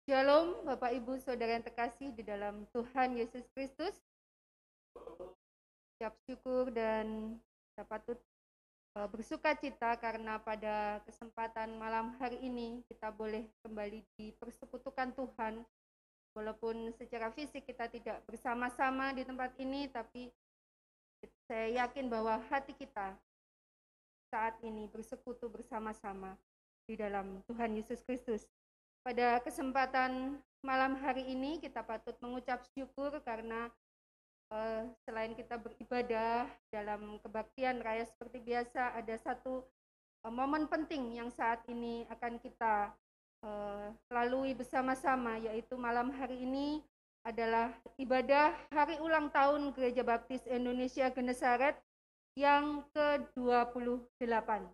Shalom Bapak Ibu Saudara yang terkasih di dalam Tuhan Yesus Kristus. Ucap syukur dan kita patut bersuka cita karena pada kesempatan malam hari ini kita boleh kembali dipersekutukan Tuhan. Walaupun secara fisik kita tidak bersama-sama di tempat ini, tapi saya yakin bahwa hati kita saat ini bersekutu bersama-sama di dalam Tuhan Yesus Kristus. Pada kesempatan malam hari ini kita patut mengucap syukur karena selain kita beribadah dalam kebaktian raya seperti biasa, ada satu momen penting yang saat ini akan kita lalui bersama-sama, yaitu malam hari ini adalah ibadah hari ulang tahun Gereja Baptis Indonesia Genesaret yang ke-28.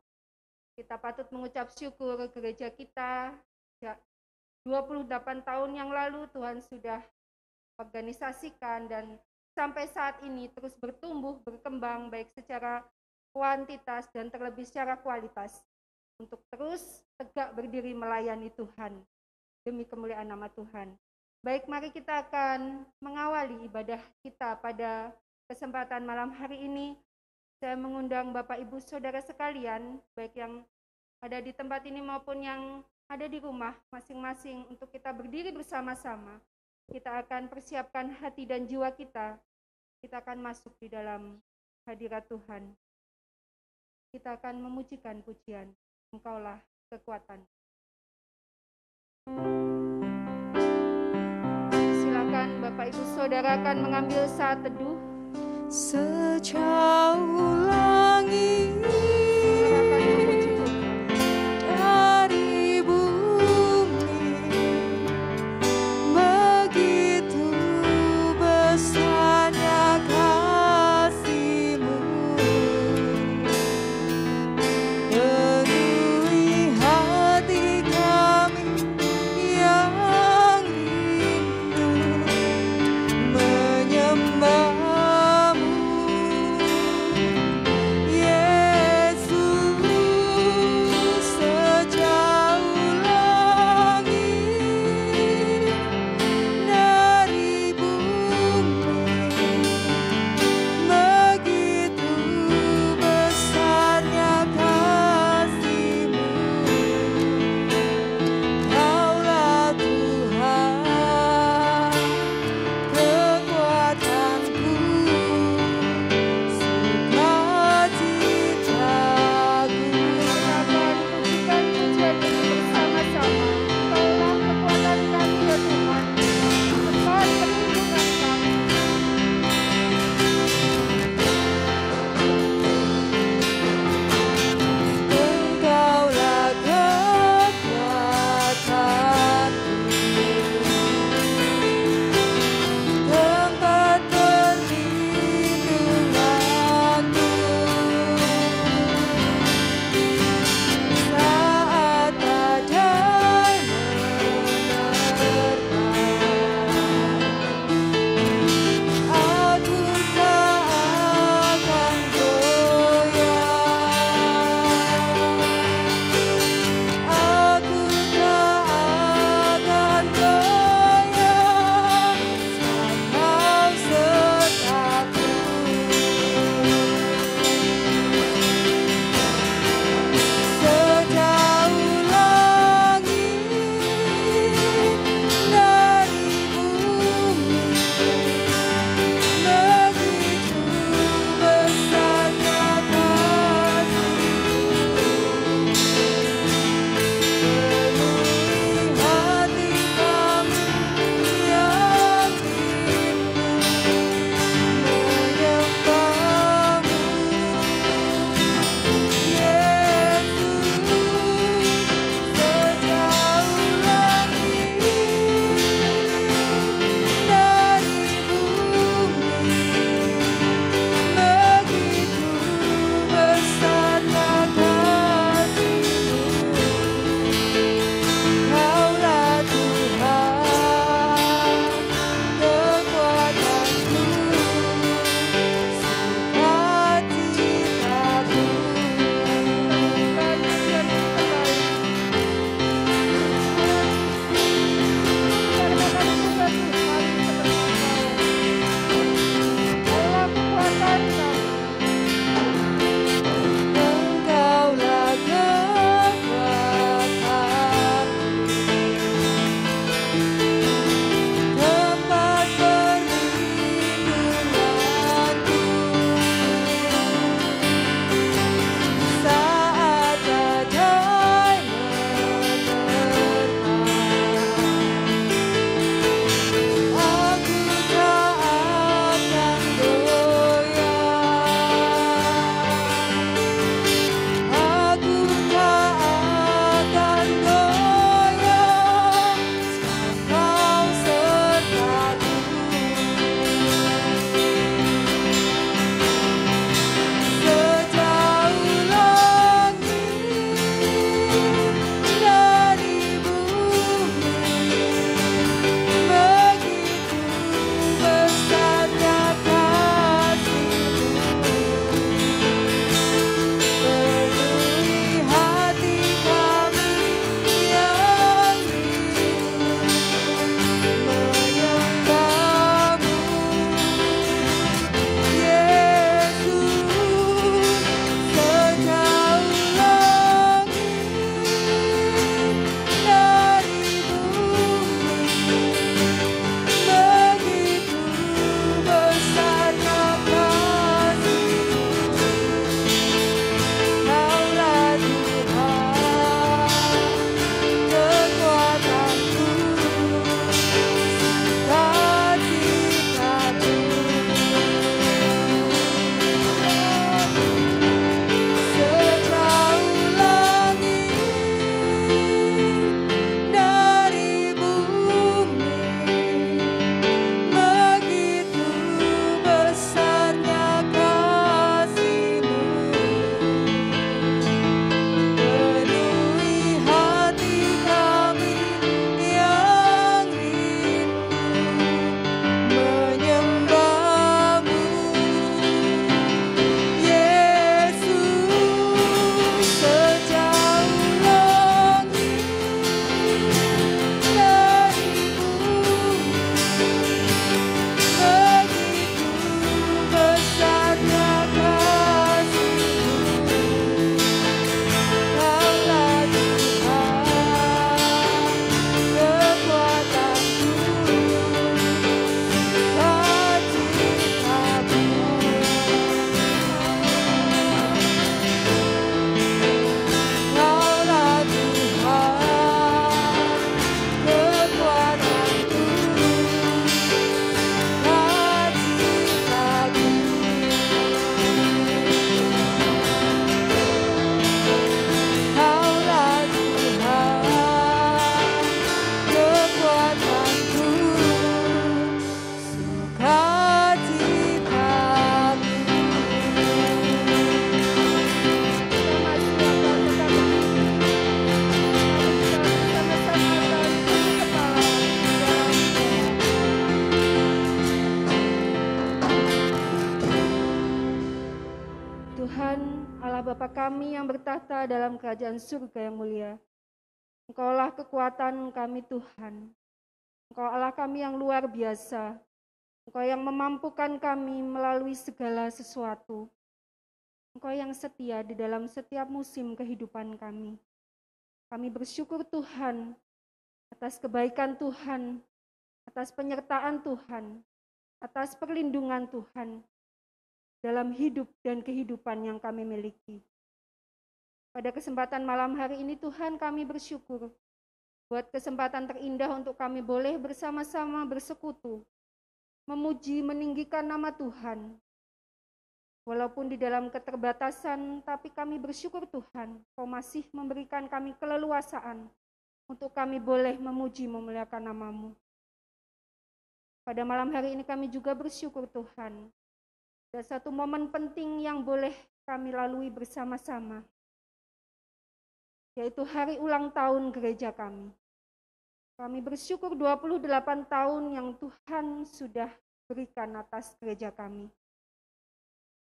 Kita patut mengucap syukur gereja kita 28 tahun yang lalu Tuhan sudah organisasikan dan sampai saat ini terus bertumbuh, berkembang baik secara kuantitas dan terlebih secara kualitas untuk terus tegak berdiri melayani Tuhan demi kemuliaan nama Tuhan. Baik, mari kita akan mengawali ibadah kita pada kesempatan malam hari ini. Saya mengundang Bapak Ibu Saudara sekalian, baik yang ada di tempat ini maupun yang ada di rumah masing-masing, untuk kita berdiri bersama-sama. Kita akan persiapkan hati dan jiwa kita. Kita akan masuk di dalam hadirat Tuhan. Kita akan memujikan pujian, Engkaulah kekuatan. Silakan Bapak Ibu Saudara akan mengambil saat teduh. Sejauh langit Yesus kami yang bertahta dalam kerajaan surga yang mulia. Engkaulah kekuatan kami Tuhan. Engkau Allah kami yang luar biasa. Engkau yang memampukan kami melalui segala sesuatu. Engkau yang setia di dalam setiap musim kehidupan kami. Kami bersyukur Tuhan atas kebaikan Tuhan, atas penyertaan Tuhan, atas perlindungan Tuhan dalam hidup dan kehidupan yang kami miliki. Pada kesempatan malam hari ini Tuhan kami bersyukur buat kesempatan terindah untuk kami boleh bersama-sama bersekutu, memuji, meninggikan nama Tuhan. Walaupun di dalam keterbatasan, tapi kami bersyukur Tuhan, Kau masih memberikan kami keleluasaan untuk kami boleh memuji, memuliakan nama-Mu. Pada malam hari ini kami juga bersyukur Tuhan, ada satu momen penting yang boleh kami lalui bersama-sama, yaitu hari ulang tahun gereja kami. Kami bersyukur 28 tahun yang Tuhan sudah berikan atas gereja kami.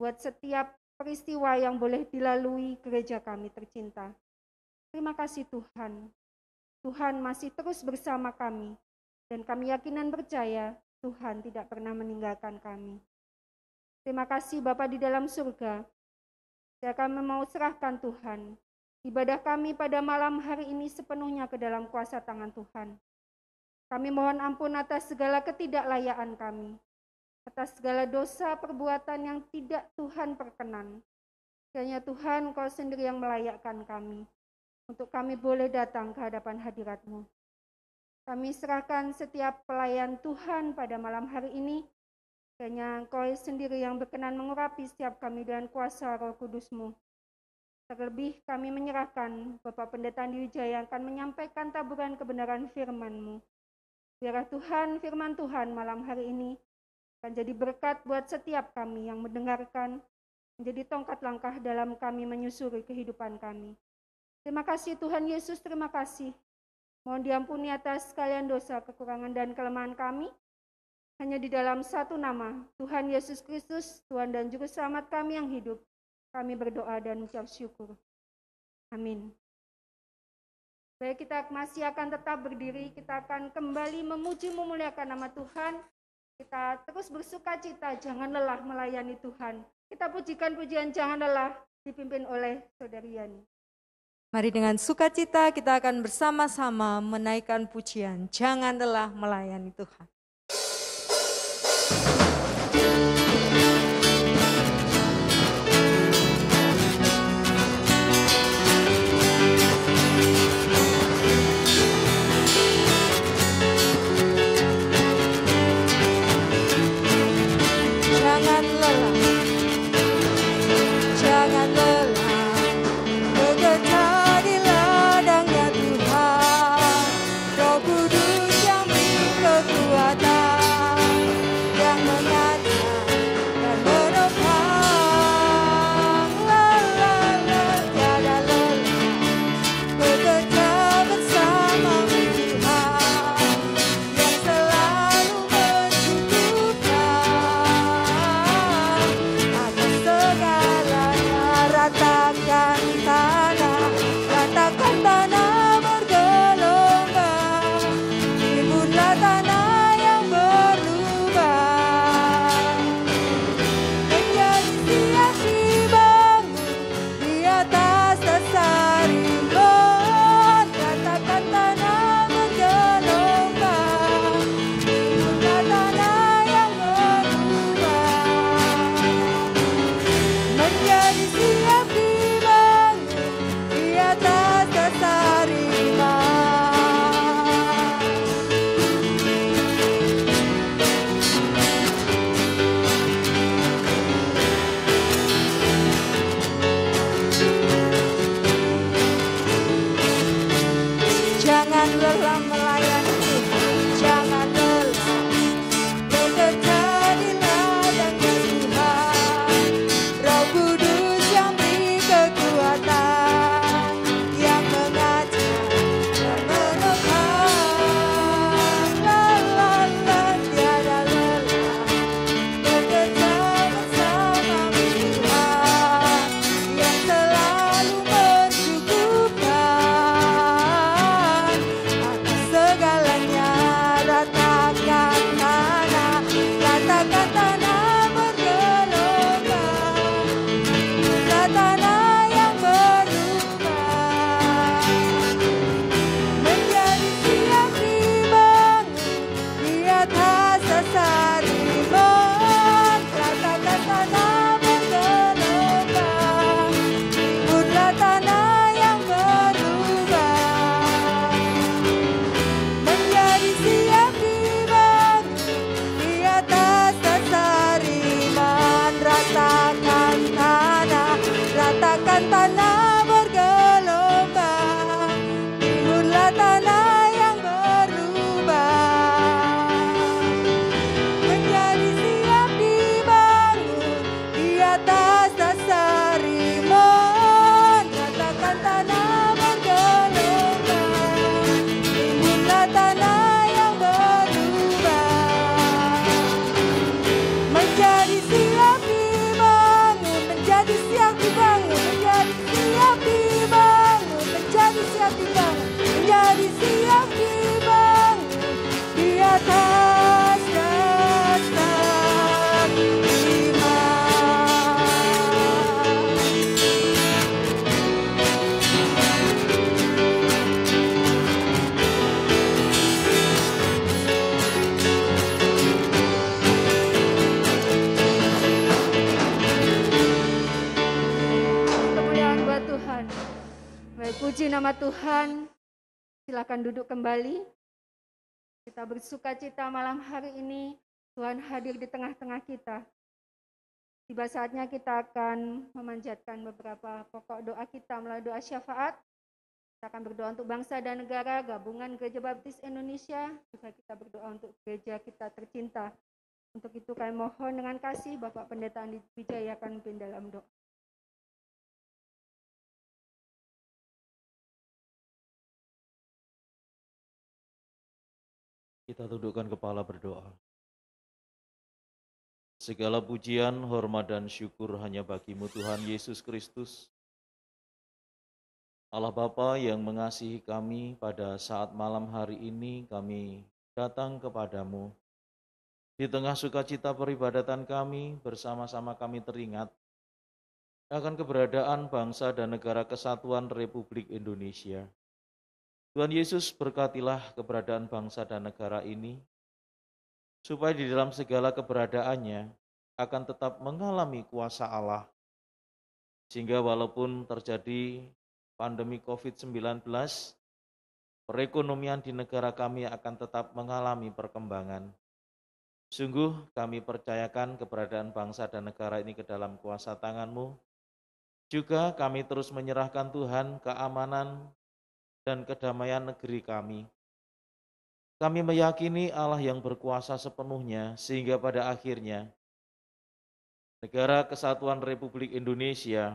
Buat setiap peristiwa yang boleh dilalui gereja kami tercinta. Terima kasih Tuhan. Tuhan masih terus bersama kami. Dan kami yakin dan percaya Tuhan tidak pernah meninggalkan kami. Terima kasih Bapa di dalam surga. Kami mau serahkan Tuhan ibadah kami pada malam hari ini sepenuhnya ke dalam kuasa tangan Tuhan. Kami mohon ampun atas segala ketidaklayaan kami, atas segala dosa perbuatan yang tidak Tuhan perkenan. Kiranya Tuhan Kau sendiri yang melayakkan kami, untuk kami boleh datang ke hadapan hadirat-Mu. Kami serahkan setiap pelayan Tuhan pada malam hari ini, kiranya Kau sendiri yang berkenan mengurapi setiap kami dengan kuasa Roh Kudus-Mu. Terlebih kami menyerahkan Bapak Pendeta Andi Wijaya yang akan menyampaikan taburan kebenaran firman-Mu. Biarlah Tuhan, firman Tuhan malam hari ini akan jadi berkat buat setiap kami yang mendengarkan, menjadi tongkat langkah dalam kami menyusuri kehidupan kami. Terima kasih Tuhan Yesus, terima kasih. Mohon diampuni atas sekalian dosa, kekurangan dan kelemahan kami. Hanya di dalam satu nama, Tuhan Yesus Kristus, Tuhan dan Juru Selamat kami yang hidup. Kami berdoa dan ucap syukur. Amin. Baik, kita masih akan tetap berdiri, kita akan kembali memuji memuliakan nama Tuhan. Kita terus bersuka cita, jangan lelah melayani Tuhan. Kita pujikan pujian jangan lelah, dipimpin oleh Saudari Yani. Mari dengan sukacita kita akan bersama-sama menaikkan pujian jangan lelah melayani Tuhan. Roh Kudus yang beri kekuatan. nama Tuhan, silakan duduk kembali. Kita bersuka cita malam hari ini, Tuhan hadir di tengah-tengah kita. Tiba saatnya kita akan memanjatkan beberapa pokok doa kita melalui doa syafaat. Kita akan berdoa untuk bangsa dan negara, gabungan Gereja Baptis Indonesia, juga kita berdoa untuk gereja kita tercinta. Untuk itu kami mohon dengan kasih Bapak Pendeta Andi Wijaya akan memimpin dalam doa. Kita tundukkan kepala berdoa. Segala pujian, hormat, dan syukur hanya bagi-Mu Tuhan Yesus Kristus. Allah Bapa yang mengasihi kami pada saat malam hari ini kami datang kepadamu. Di tengah sukacita peribadatan kami, bersama-sama kami teringat akan keberadaan bangsa dan negara kesatuan Republik Indonesia. Tuhan Yesus, berkatilah keberadaan bangsa dan negara ini, supaya di dalam segala keberadaannya akan tetap mengalami kuasa Allah. Sehingga walaupun terjadi pandemi COVID-19, perekonomian di negara kami akan tetap mengalami perkembangan. Sungguh kami percayakan keberadaan bangsa dan negara ini ke dalam kuasa tangan-Mu. Juga kami terus menyerahkan Tuhan keamanan dan kedamaian negeri kami. Kami meyakini Allah yang berkuasa sepenuhnya sehingga pada akhirnya negara kesatuan Republik Indonesia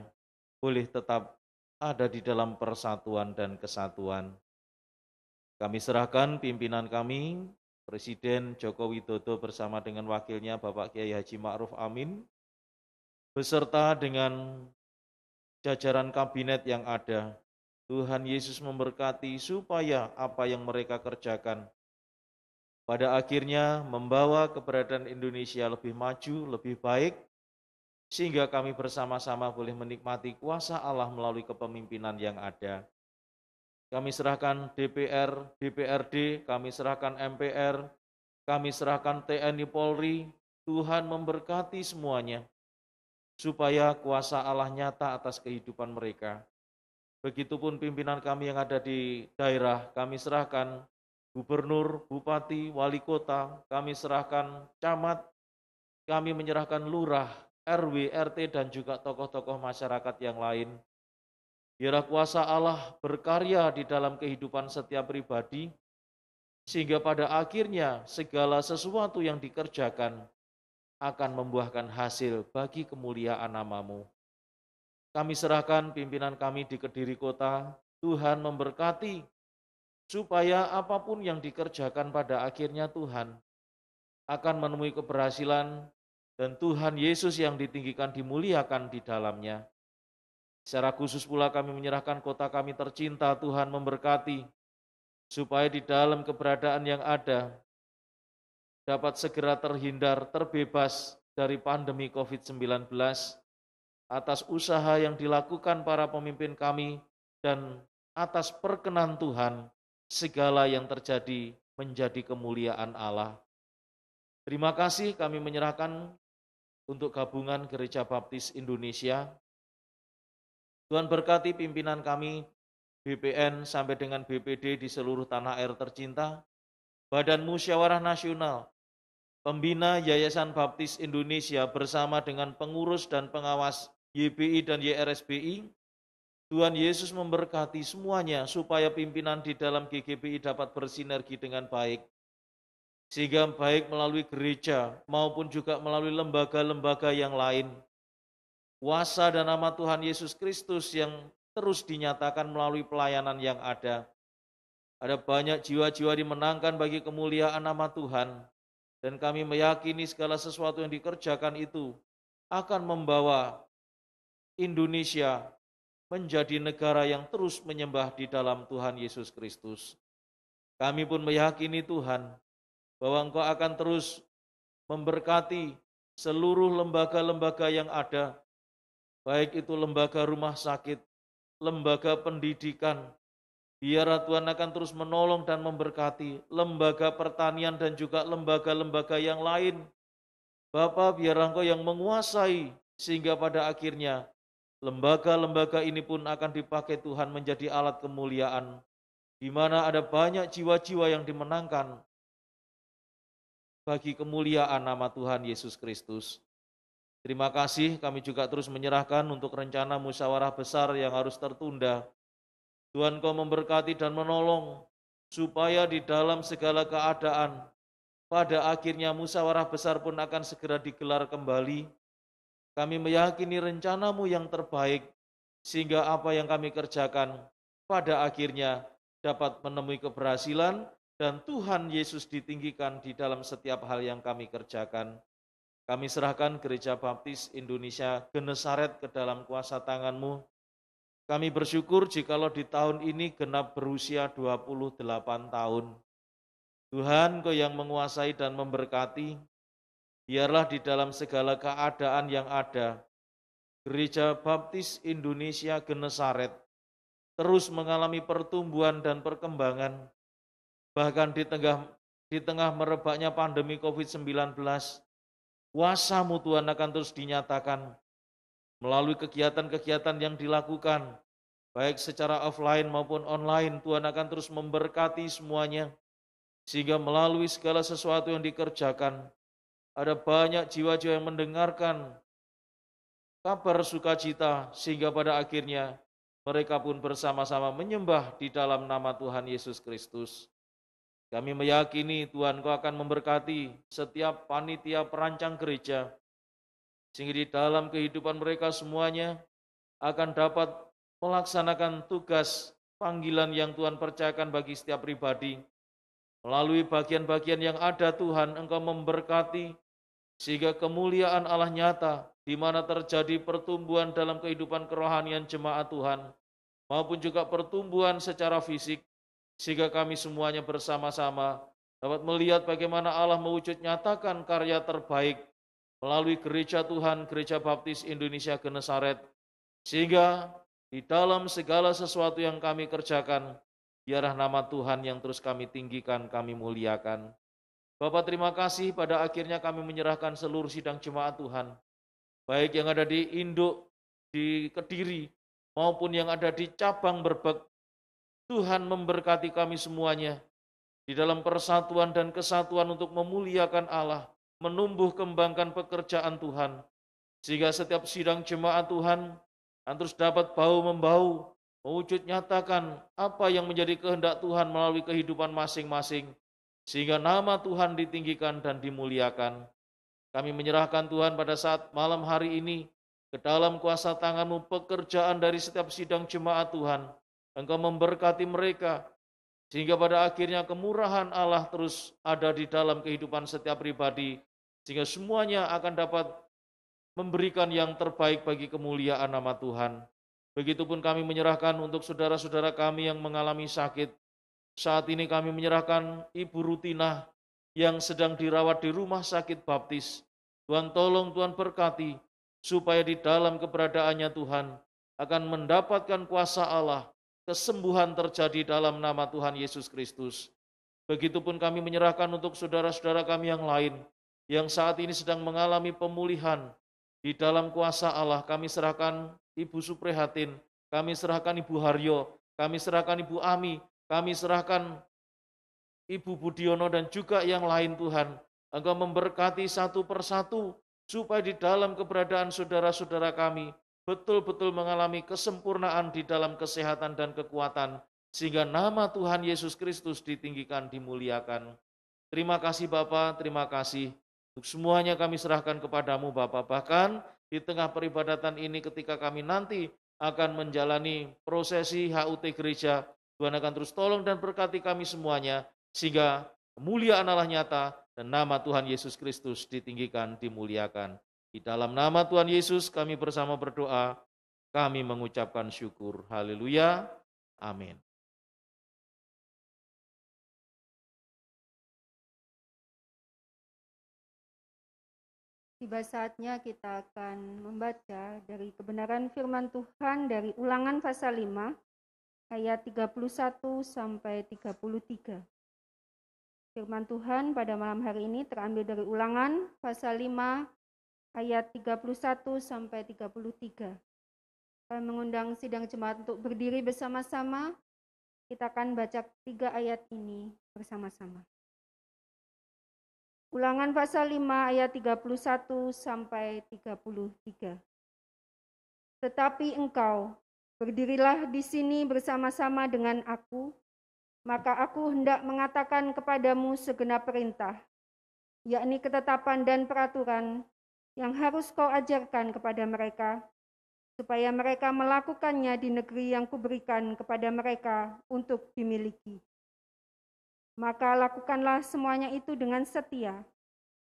boleh tetap ada di dalam persatuan dan kesatuan. Kami serahkan pimpinan kami, Presiden Joko Widodo bersama dengan wakilnya Bapak Kiai Haji Ma'ruf Amin, beserta dengan jajaran kabinet yang ada. Tuhan Yesus memberkati supaya apa yang mereka kerjakan pada akhirnya membawa keberadaan Indonesia lebih maju, lebih baik, sehingga kami bersama-sama boleh menikmati kuasa Allah melalui kepemimpinan yang ada. Kami serahkan DPR, DPRD, kami serahkan MPR, kami serahkan TNI Polri. Tuhan memberkati semuanya, supaya kuasa Allah nyata atas kehidupan mereka. Begitupun pimpinan kami yang ada di daerah, kami serahkan gubernur, bupati, wali kota, kami serahkan camat, kami menyerahkan lurah, RW, RT, dan juga tokoh-tokoh masyarakat yang lain. Biarlah kuasa Allah berkarya di dalam kehidupan setiap pribadi, sehingga pada akhirnya segala sesuatu yang dikerjakan akan membuahkan hasil bagi kemuliaan nama-Mu. Kami serahkan pimpinan kami di Kediri Kota, Tuhan memberkati, supaya apapun yang dikerjakan pada akhirnya Tuhan akan menemui keberhasilan, dan Tuhan Yesus yang ditinggikan dimuliakan di dalamnya. Secara khusus pula kami menyerahkan kota kami tercinta, Tuhan memberkati, supaya di dalam keberadaan yang ada dapat segera terhindar, terbebas dari pandemi COVID-19, atas usaha yang dilakukan para pemimpin kami, dan atas perkenan Tuhan, segala yang terjadi menjadi kemuliaan Allah. Terima kasih kami menyerahkan untuk gabungan Gereja Baptis Indonesia. Tuhan berkati pimpinan kami, BPN sampai dengan BPD di seluruh tanah air tercinta, Badan Musyawarah Nasional, Pembina Yayasan Baptis Indonesia bersama dengan pengurus dan pengawas YBI dan YRSBI. Tuhan Yesus memberkati semuanya supaya pimpinan di dalam GGBI dapat bersinergi dengan baik, sehingga baik melalui gereja maupun juga melalui lembaga-lembaga yang lain, kuasa dan nama Tuhan Yesus Kristus yang terus dinyatakan melalui pelayanan yang ada. Ada banyak jiwa-jiwa dimenangkan bagi kemuliaan nama Tuhan, dan kami meyakini segala sesuatu yang dikerjakan itu akan membawa Indonesia menjadi negara yang terus menyembah di dalam Tuhan Yesus Kristus. Kami pun meyakini Tuhan bahwa Engkau akan terus memberkati seluruh lembaga-lembaga yang ada, baik itu lembaga rumah sakit, lembaga pendidikan. Biarlah Tuhan akan terus menolong dan memberkati lembaga pertanian dan juga lembaga-lembaga yang lain. Bapa, biarlah Engkau yang menguasai, sehingga pada akhirnya lembaga-lembaga ini pun akan dipakai Tuhan menjadi alat kemuliaan, di mana ada banyak jiwa-jiwa yang dimenangkan bagi kemuliaan nama Tuhan Yesus Kristus. Terima kasih, kami juga terus menyerahkan untuk rencana musyawarah besar yang harus tertunda. Tuhan, Kau memberkati dan menolong, supaya di dalam segala keadaan, pada akhirnya musyawarah besar pun akan segera digelar kembali. Kami meyakini rencana-Mu yang terbaik, sehingga apa yang kami kerjakan pada akhirnya dapat menemui keberhasilan dan Tuhan Yesus ditinggikan di dalam setiap hal yang kami kerjakan. Kami serahkan Gereja Baptis Indonesia Genesaret ke dalam kuasa tangan-Mu. Kami bersyukur jikalau di tahun ini genap berusia 28 tahun. Tuhan, Kau yang menguasai dan memberkati, biarlah di dalam segala keadaan yang ada, Gereja Baptis Indonesia Genesaret terus mengalami pertumbuhan dan perkembangan, bahkan di tengah merebaknya pandemi COVID-19, kuasa-Mu Tuhan akan terus dinyatakan melalui kegiatan-kegiatan yang dilakukan, baik secara offline maupun online. Tuhan akan terus memberkati semuanya, sehingga melalui segala sesuatu yang dikerjakan, ada banyak jiwa-jiwa yang mendengarkan kabar sukacita, sehingga pada akhirnya mereka pun bersama-sama menyembah di dalam nama Tuhan Yesus Kristus. Kami meyakini Tuhan, Kau akan memberkati setiap panitia perancang gereja, sehingga di dalam kehidupan mereka semuanya akan dapat melaksanakan tugas panggilan yang Tuhan percayakan bagi setiap pribadi. Melalui bagian-bagian yang ada, Tuhan, Engkau memberkati, sehingga kemuliaan Allah nyata, di mana terjadi pertumbuhan dalam kehidupan kerohanian jemaat Tuhan, maupun juga pertumbuhan secara fisik, sehingga kami semuanya bersama-sama dapat melihat bagaimana Allah mewujud nyatakan karya terbaik melalui gereja Tuhan, Gereja Baptis Indonesia Genesaret, sehingga di dalam segala sesuatu yang kami kerjakan, biarlah nama Tuhan yang terus kami tinggikan, kami muliakan. Bapak, terima kasih, pada akhirnya kami menyerahkan seluruh sidang jemaat Tuhan, baik yang ada di Induk, di Kediri, maupun yang ada di cabang Berbek. Tuhan memberkati kami semuanya di dalam persatuan dan kesatuan untuk memuliakan Allah, menumbuh kembangkan pekerjaan Tuhan, sehingga setiap sidang jemaat Tuhan terus dapat bahu-membahu, mewujud nyatakan apa yang menjadi kehendak Tuhan melalui kehidupan masing-masing, sehingga nama Tuhan ditinggikan dan dimuliakan. Kami menyerahkan Tuhan pada saat malam hari ini ke dalam kuasa tangan-Mu pekerjaan dari setiap sidang jemaat Tuhan. Engkau memberkati mereka, sehingga pada akhirnya kemurahan Allah terus ada di dalam kehidupan setiap pribadi, sehingga semuanya akan dapat memberikan yang terbaik bagi kemuliaan nama Tuhan. Begitupun kami menyerahkan untuk saudara-saudara kami yang mengalami sakit. Saat ini kami menyerahkan Ibu Rutina yang sedang dirawat di rumah sakit baptis. Tuhan tolong, Tuhan berkati, supaya di dalam keberadaannya Tuhan akan mendapatkan kuasa Allah, kesembuhan terjadi dalam nama Tuhan Yesus Kristus. Begitupun kami menyerahkan untuk saudara-saudara kami yang lain, yang saat ini sedang mengalami pemulihan. Di dalam kuasa Allah kami serahkan Ibu Suprihatin, kami serahkan Ibu Haryo, kami serahkan Ibu Ami, kami serahkan Ibu Budiono dan juga yang lain. Tuhan, Engkau memberkati satu persatu, supaya di dalam keberadaan saudara-saudara kami betul-betul mengalami kesempurnaan di dalam kesehatan dan kekuatan, sehingga nama Tuhan Yesus Kristus ditinggikan, dimuliakan. Terima kasih Bapa, terima kasih. Untuk semuanya kami serahkan kepadamu Bapa. Bahkan di tengah peribadatan ini ketika kami nanti akan menjalani prosesi HUT gereja, Tuhan akan terus tolong dan berkati kami semuanya, sehingga kemuliaan Allah nyata dan nama Tuhan Yesus Kristus ditinggikan, dimuliakan. Di dalam nama Tuhan Yesus kami bersama berdoa, kami mengucapkan syukur. Haleluya. Amin. Tiba saatnya kita akan membaca dari kebenaran firman Tuhan dari Ulangan pasal 5 ayat 31 sampai 33. Firman Tuhan pada malam hari ini terambil dari Ulangan pasal 5 ayat 31 sampai 33. Kami mengundang sidang jemaat untuk berdiri bersama-sama. Kita akan baca 3 ayat ini bersama-sama. Ulangan pasal 5 ayat 31 sampai 33. Tetapi engkau, berdirilah di sini bersama-sama dengan aku, maka aku hendak mengatakan kepadamu segenap perintah, yakni ketetapan dan peraturan yang harus kau ajarkan kepada mereka, supaya mereka melakukannya di negeri yang kuberikan kepada mereka untuk dimiliki. Maka lakukanlah semuanya itu dengan setia,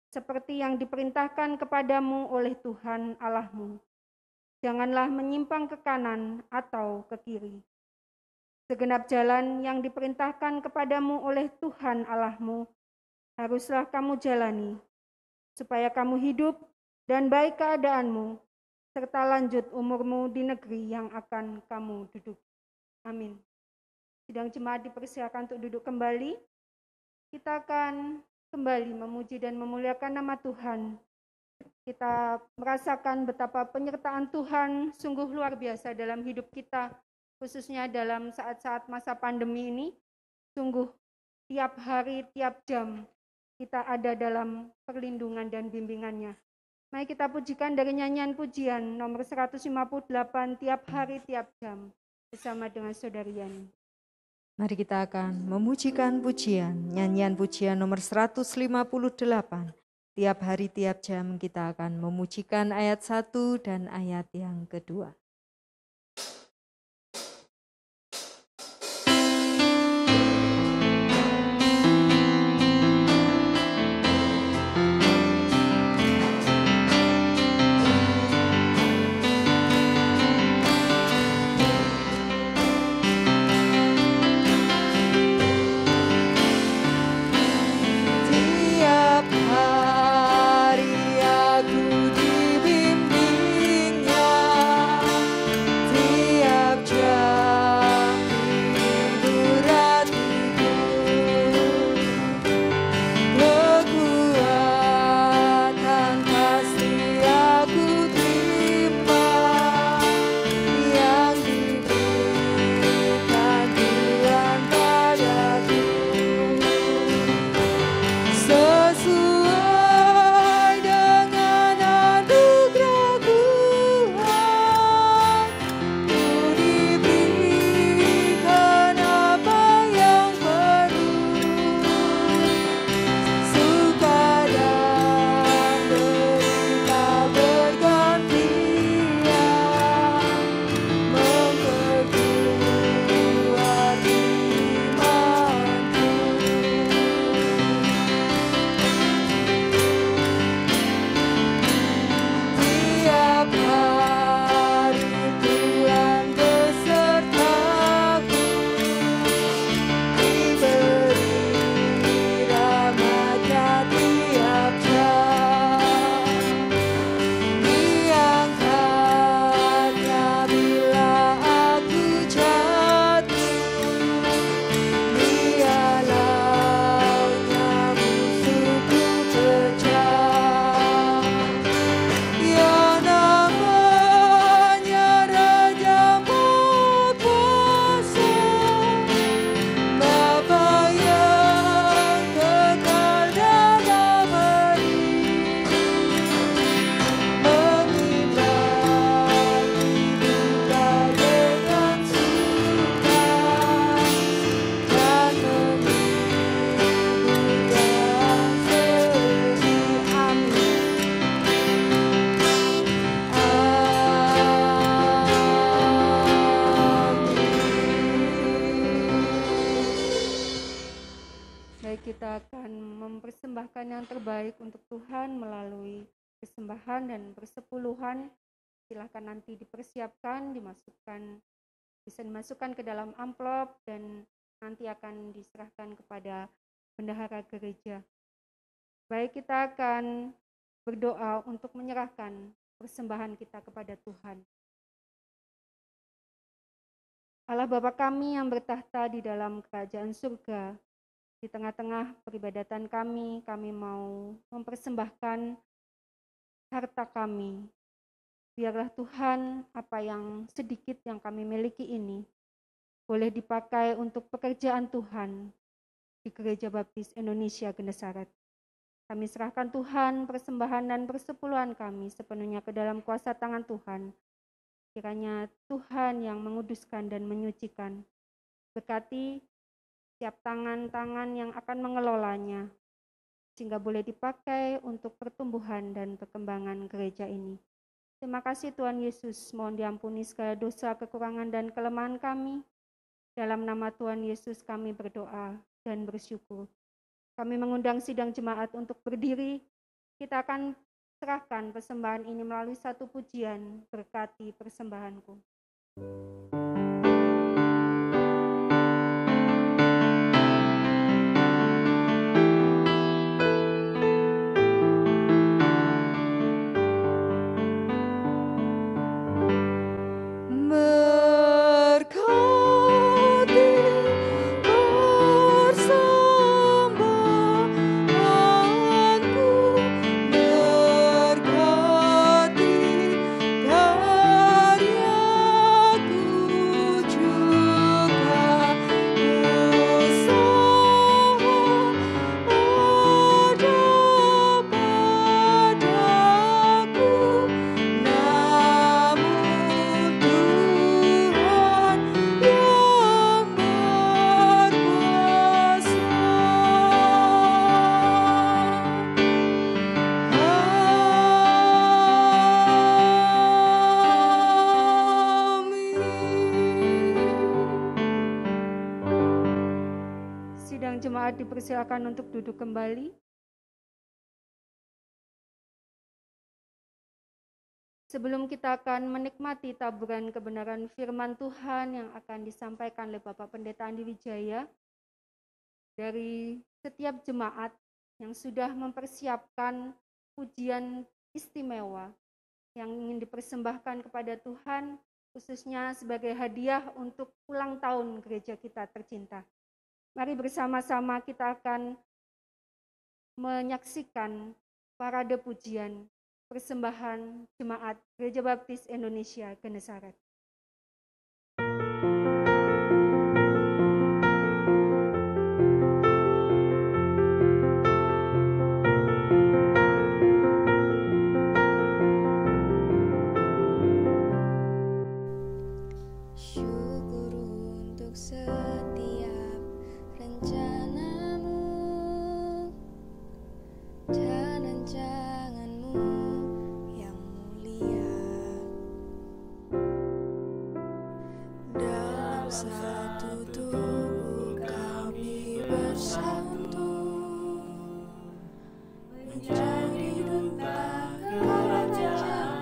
seperti yang diperintahkan kepadamu oleh Tuhan Allahmu. Janganlah menyimpang ke kanan atau ke kiri. Segenap jalan yang diperintahkan kepadamu oleh Tuhan Allahmu haruslah kamu jalani, supaya kamu hidup dan baik keadaanmu, serta lanjut umurmu di negeri yang akan kamu duduk. Amin. Sidang jemaat dipersilakan untuk duduk kembali. Kita akan kembali memuji dan memuliakan nama Tuhan. Kita merasakan betapa penyertaan Tuhan sungguh luar biasa dalam hidup kita, khususnya dalam saat-saat masa pandemi ini. Sungguh tiap hari, tiap jam kita ada dalam perlindungan dan bimbingannya. Mari kita pujikan dari nyanyian pujian nomor 158, tiap hari, tiap jam, bersama dengan Saudari Yani. Mari kita akan memujikan pujian, nyanyian pujian nomor 158. Tiap hari, tiap jam kita akan memujikan ayat 1 dan ayat yang kedua. Kita akan mempersembahkan yang terbaik untuk Tuhan melalui persembahan dan persepuluhan. Silahkan nanti dipersiapkan, bisa dimasukkan ke dalam amplop dan nanti akan diserahkan kepada bendahara gereja. Baik, kita akan berdoa untuk menyerahkan persembahan kita kepada Tuhan. Allah Bapa kami yang bertahta di dalam kerajaan surga, di tengah-tengah peribadatan kami mau mempersembahkan harta kami Biarlah Tuhan, apa yang sedikit yang kami miliki ini boleh dipakai untuk pekerjaan Tuhan di Gereja Baptis Indonesia Genesaret. Kami serahkan Tuhan persembahan dan persepuluhan kami sepenuhnya ke dalam kuasa tangan Tuhan. Kiranya Tuhan yang menguduskan dan menyucikan. Berkati setiap tangan-tangan yang akan mengelolanya, sehingga boleh dipakai untuk pertumbuhan dan perkembangan gereja ini. Terima kasih Tuhan Yesus, mohon diampuni segala dosa, kekurangan, dan kelemahan kami. Dalam nama Tuhan Yesus kami berdoa dan bersyukur. Kami mengundang sidang jemaat untuk berdiri. Kita akan serahkan persembahan ini melalui satu pujian, berkati persembahanku. Dipersilakan untuk duduk kembali. Sebelum kita akan menikmati taburan kebenaran firman Tuhan yang akan disampaikan oleh Bapak Pendeta Andi Wijaya dari setiap jemaat yang sudah mempersiapkan pujian istimewa yang ingin dipersembahkan kepada Tuhan, khususnya sebagai hadiah untuk ulang tahun gereja kita tercinta. Mari bersama-sama kita akan menyaksikan parade pujian persembahan jemaat Gereja Baptis Indonesia Genesaret. Syukur untuk setiap rencanamu dan rancanganmu yang mulia. Dalam satu tubuh kami bersatu menjadi duta kerajaanmu.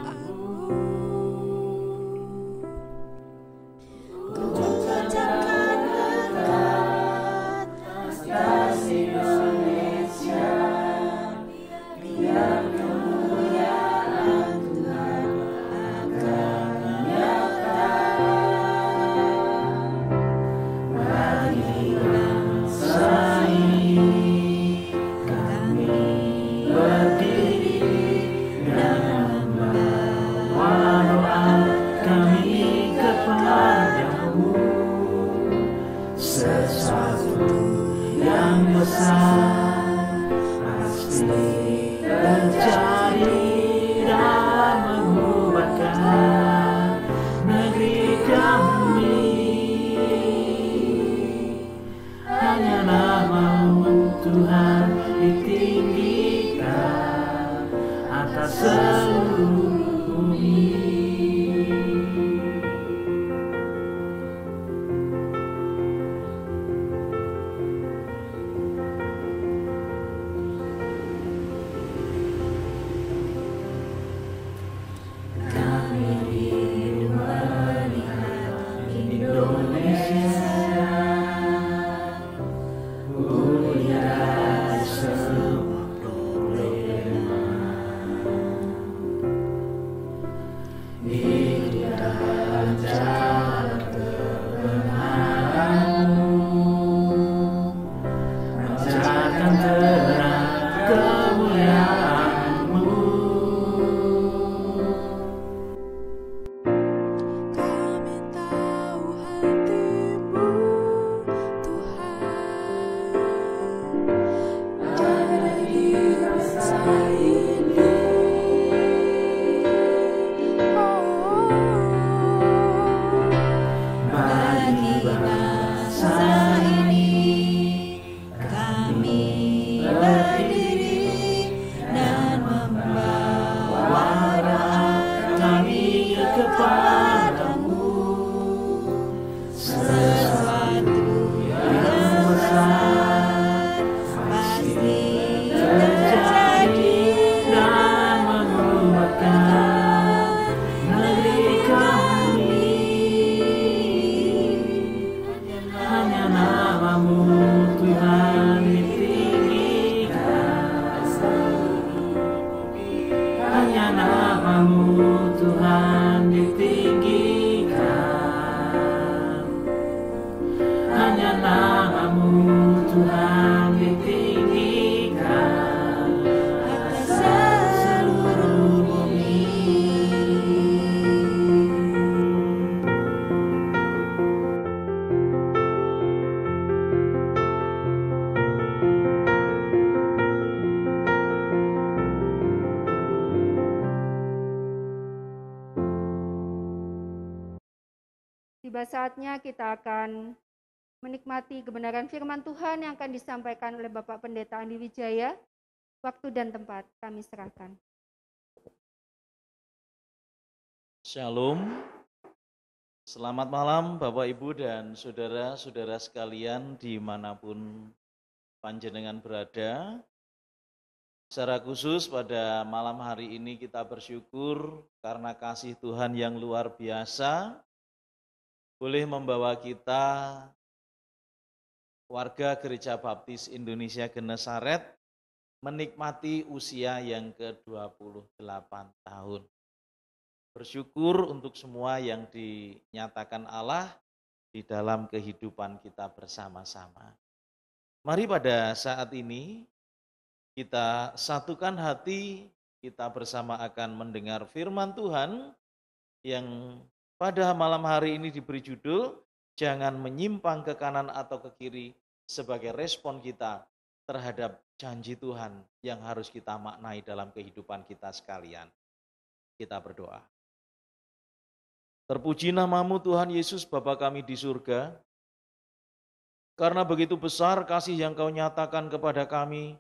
Tiba saatnya kita akan menikmati kebenaran firman Tuhan yang akan disampaikan oleh Bapak Pendeta Andi Wijaya. Waktu dan tempat kami serahkan. Shalom. Selamat malam Bapak Ibu dan saudara-saudara sekalian dimanapun panjenengan berada. Secara khusus pada malam hari ini kita bersyukur karena kasih Tuhan yang luar biasa boleh membawa kita warga Gereja Baptis Indonesia Genesaret menikmati usia yang ke-28 tahun. Bersyukur untuk semua yang dinyatakan Allah di dalam kehidupan kita bersama-sama. Mari pada saat ini kita satukan hati, kita bersama akan mendengar firman Tuhan yang pada malam hari ini diberi judul Jangan Menyimpang ke Kanan atau ke Kiri sebagai respon kita terhadap janji Tuhan yang harus kita maknai dalam kehidupan kita sekalian. Kita berdoa. Terpuji namamu Tuhan Yesus Bapa kami di surga, karena begitu besar kasih yang Kau nyatakan kepada kami,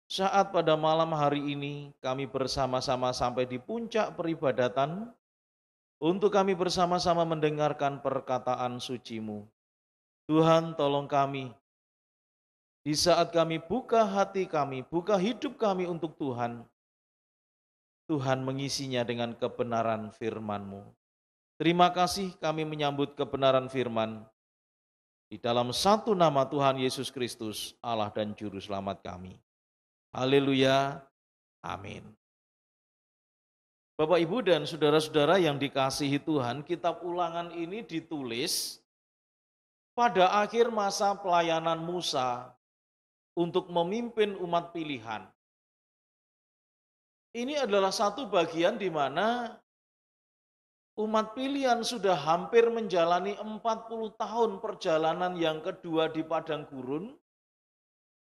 saat pada malam hari ini kami bersama-sama sampai di puncak peribadatan, untuk kami bersama-sama mendengarkan perkataan suci-Mu. Tuhan tolong kami, di saat kami buka hati kami, buka hidup kami untuk Tuhan, Tuhan mengisinya dengan kebenaran firman-Mu. Terima kasih kami menyambut kebenaran firman di dalam satu nama Tuhan Yesus Kristus, Allah dan Juru Selamat kami. Haleluya, amin. Bapak, Ibu, dan saudara-saudara yang dikasihi Tuhan, kitab Ulangan ini ditulis pada akhir masa pelayanan Musa untuk memimpin umat pilihan. Ini adalah satu bagian di mana umat pilihan sudah hampir menjalani 40 tahun perjalanan yang kedua di padang gurun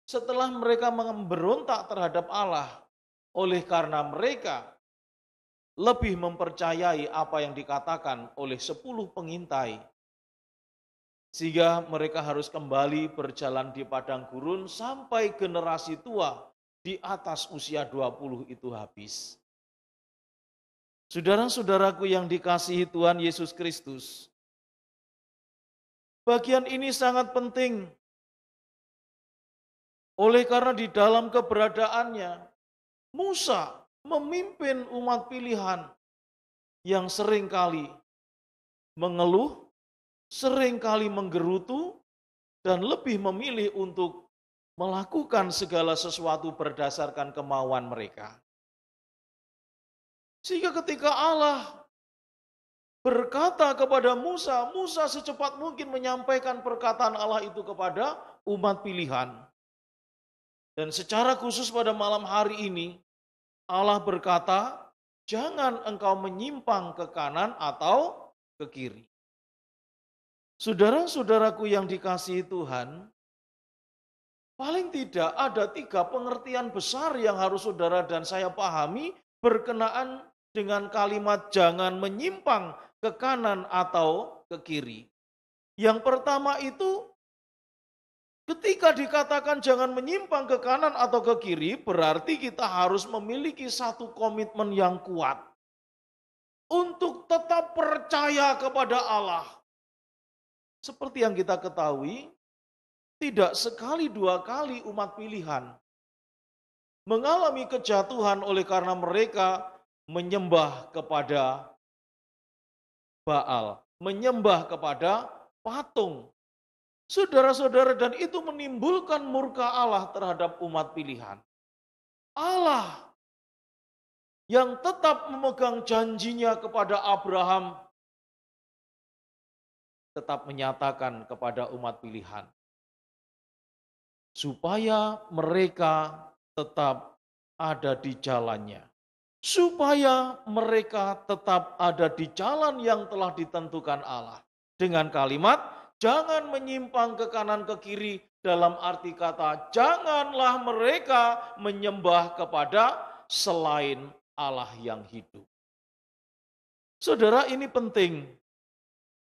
setelah mereka memberontak terhadap Allah oleh karena mereka lebih mempercayai apa yang dikatakan oleh 10 pengintai. Sehingga mereka harus kembali berjalan di padang gurun sampai generasi tua di atas usia 20 itu habis. Saudara-saudaraku yang dikasihi Tuhan Yesus Kristus, bagian ini sangat penting. Oleh karena di dalam keberadaannya, Musa memimpin umat pilihan yang seringkali mengeluh, seringkali menggerutu, dan lebih memilih untuk melakukan segala sesuatu berdasarkan kemauan mereka. Sehingga ketika Allah berkata kepada Musa, Musa secepat mungkin menyampaikan perkataan Allah itu kepada umat pilihan. Dan secara khusus pada malam hari ini, Allah berkata, jangan engkau menyimpang ke kanan atau ke kiri. Saudara-saudaraku yang dikasihi Tuhan, paling tidak ada 3 pengertian besar yang harus saudara dan saya pahami berkenaan dengan kalimat jangan menyimpang ke kanan atau ke kiri. Yang pertama itu, ketika dikatakan jangan menyimpang ke kanan atau ke kiri, berarti kita harus memiliki satu komitmen yang kuat untuk tetap percaya kepada Allah. Seperti yang kita ketahui, tidak sekali 2 kali umat pilihan mengalami kejatuhan oleh karena mereka menyembah kepada Baal, menyembah kepada patung. Saudara-saudara, dan itu menimbulkan murka Allah terhadap umat pilihan. Allah yang tetap memegang janjinya kepada Abraham tetap menyatakan kepada umat pilihan supaya mereka tetap ada di jalannya. Supaya mereka tetap ada di jalan yang telah ditentukan Allah. Dengan kalimat, jangan menyimpang ke kanan ke kiri, dalam arti kata, janganlah mereka menyembah kepada selain Allah yang hidup. Saudara, ini penting.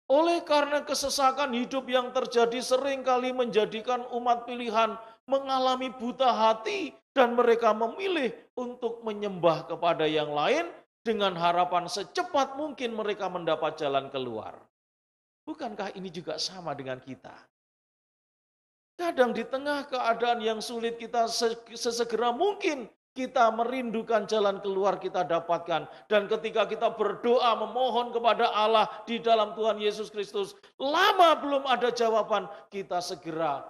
Oleh karena kesesakan hidup yang terjadi seringkali menjadikan umat pilihan mengalami buta hati dan mereka memilih untuk menyembah kepada yang lain dengan harapan secepat mungkin mereka mendapat jalan keluar. Bukankah ini juga sama dengan kita? Kadang di tengah keadaan yang sulit kita sesegera mungkin kita merindukan jalan keluar kita dapatkan. Dan ketika kita berdoa memohon kepada Allah di dalam Tuhan Yesus Kristus, lama belum ada jawaban, kita segera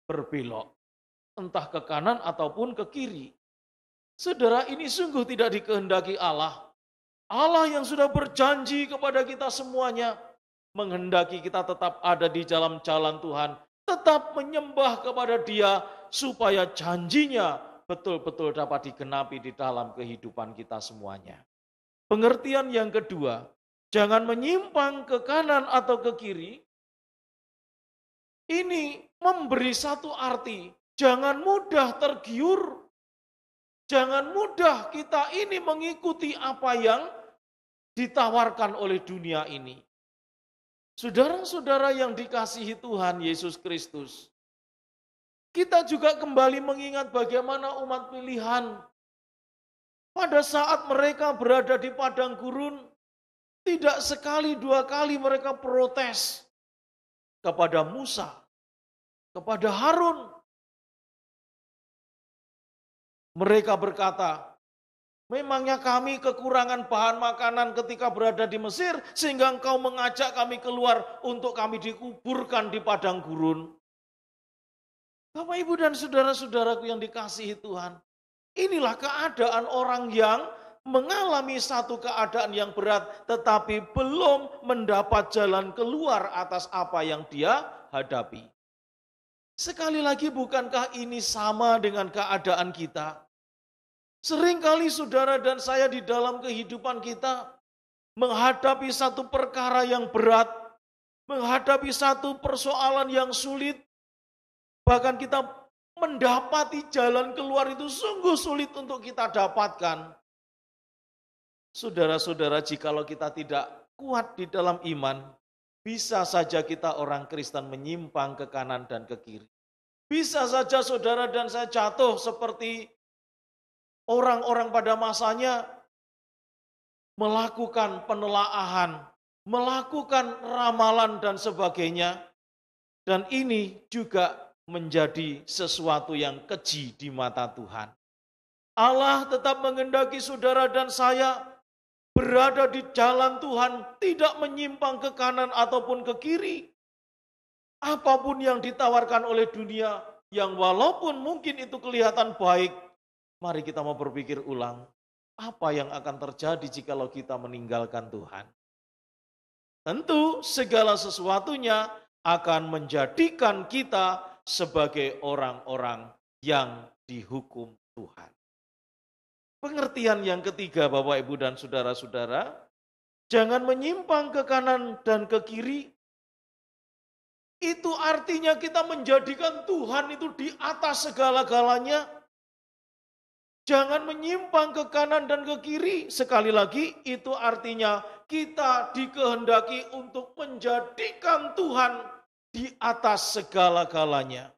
berbelok. Entah ke kanan ataupun ke kiri. Saudara, ini sungguh tidak dikehendaki Allah. Allah yang sudah berjanji kepada kita semuanya, menghendaki kita tetap ada di dalam jalan Tuhan, tetap menyembah kepada Dia supaya janjinya betul-betul dapat digenapi di dalam kehidupan kita semuanya. Pengertian yang kedua, jangan menyimpang ke kanan atau ke kiri. Ini memberi satu arti, jangan mudah tergiur, jangan mudah kita ini mengikuti apa yang ditawarkan oleh dunia ini. Saudara-saudara yang dikasihi Tuhan Yesus Kristus, kita juga kembali mengingat bagaimana umat pilihan pada saat mereka berada di padang gurun, tidak sekali dua kali mereka protes kepada Musa, kepada Harun. Mereka berkata, memangnya kami kekurangan bahan makanan ketika berada di Mesir, sehingga engkau mengajak kami keluar untuk kami dikuburkan di padang gurun. Bapak, Ibu, dan saudara-saudaraku yang dikasihi Tuhan, inilah keadaan orang yang mengalami satu keadaan yang berat, tetapi belum mendapat jalan keluar atas apa yang dia hadapi. Sekali lagi, bukankah ini sama dengan keadaan kita? Seringkali saudara dan saya di dalam kehidupan kita menghadapi satu perkara yang berat, menghadapi satu persoalan yang sulit, bahkan kita mendapati jalan keluar itu sungguh sulit untuk kita dapatkan. Saudara-saudara, jikalau kita tidak kuat di dalam iman, bisa saja kita orang Kristen menyimpang ke kanan dan ke kiri. Bisa saja saudara dan saya jatuh seperti orang-orang pada masanya, melakukan penelaahan, melakukan ramalan dan sebagainya. Dan ini juga menjadi sesuatu yang keji di mata Tuhan. Allah tetap menghendaki saudara dan saya berada di jalan Tuhan, tidak menyimpang ke kanan ataupun ke kiri. Apapun yang ditawarkan oleh dunia, yang walaupun mungkin itu kelihatan baik, mari kita mau berpikir ulang, apa yang akan terjadi jikalau kita meninggalkan Tuhan? Tentu segala sesuatunya akan menjadikan kita sebagai orang-orang yang dihukum Tuhan. Pengertian yang ketiga, Bapak, Ibu, dan saudara-saudara, jangan menyimpang ke kanan dan ke kiri. Itu artinya kita menjadikan Tuhan itu di atas segala-galanya. Jangan menyimpang ke kanan dan ke kiri. Sekali lagi, itu artinya kita dikehendaki untuk menjadikan Tuhan di atas segala-galanya.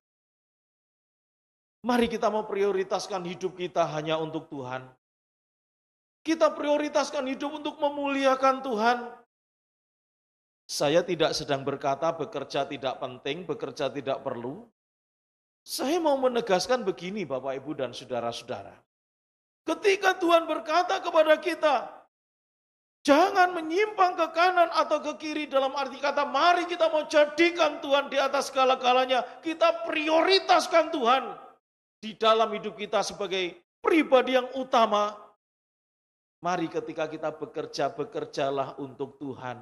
Mari kita mau prioritaskan hidup kita hanya untuk Tuhan. Kita prioritaskan hidup untuk memuliakan Tuhan. Saya tidak sedang berkata bekerja tidak penting, bekerja tidak perlu. Saya mau menegaskan begini, Bapak, Ibu, dan saudara-saudara. Ketika Tuhan berkata kepada kita, jangan menyimpang ke kanan atau ke kiri, dalam arti kata mari kita mau jadikan Tuhan di atas segala-galanya. Kita prioritaskan Tuhan di dalam hidup kita sebagai pribadi yang utama. Mari ketika kita bekerja, bekerjalah untuk Tuhan.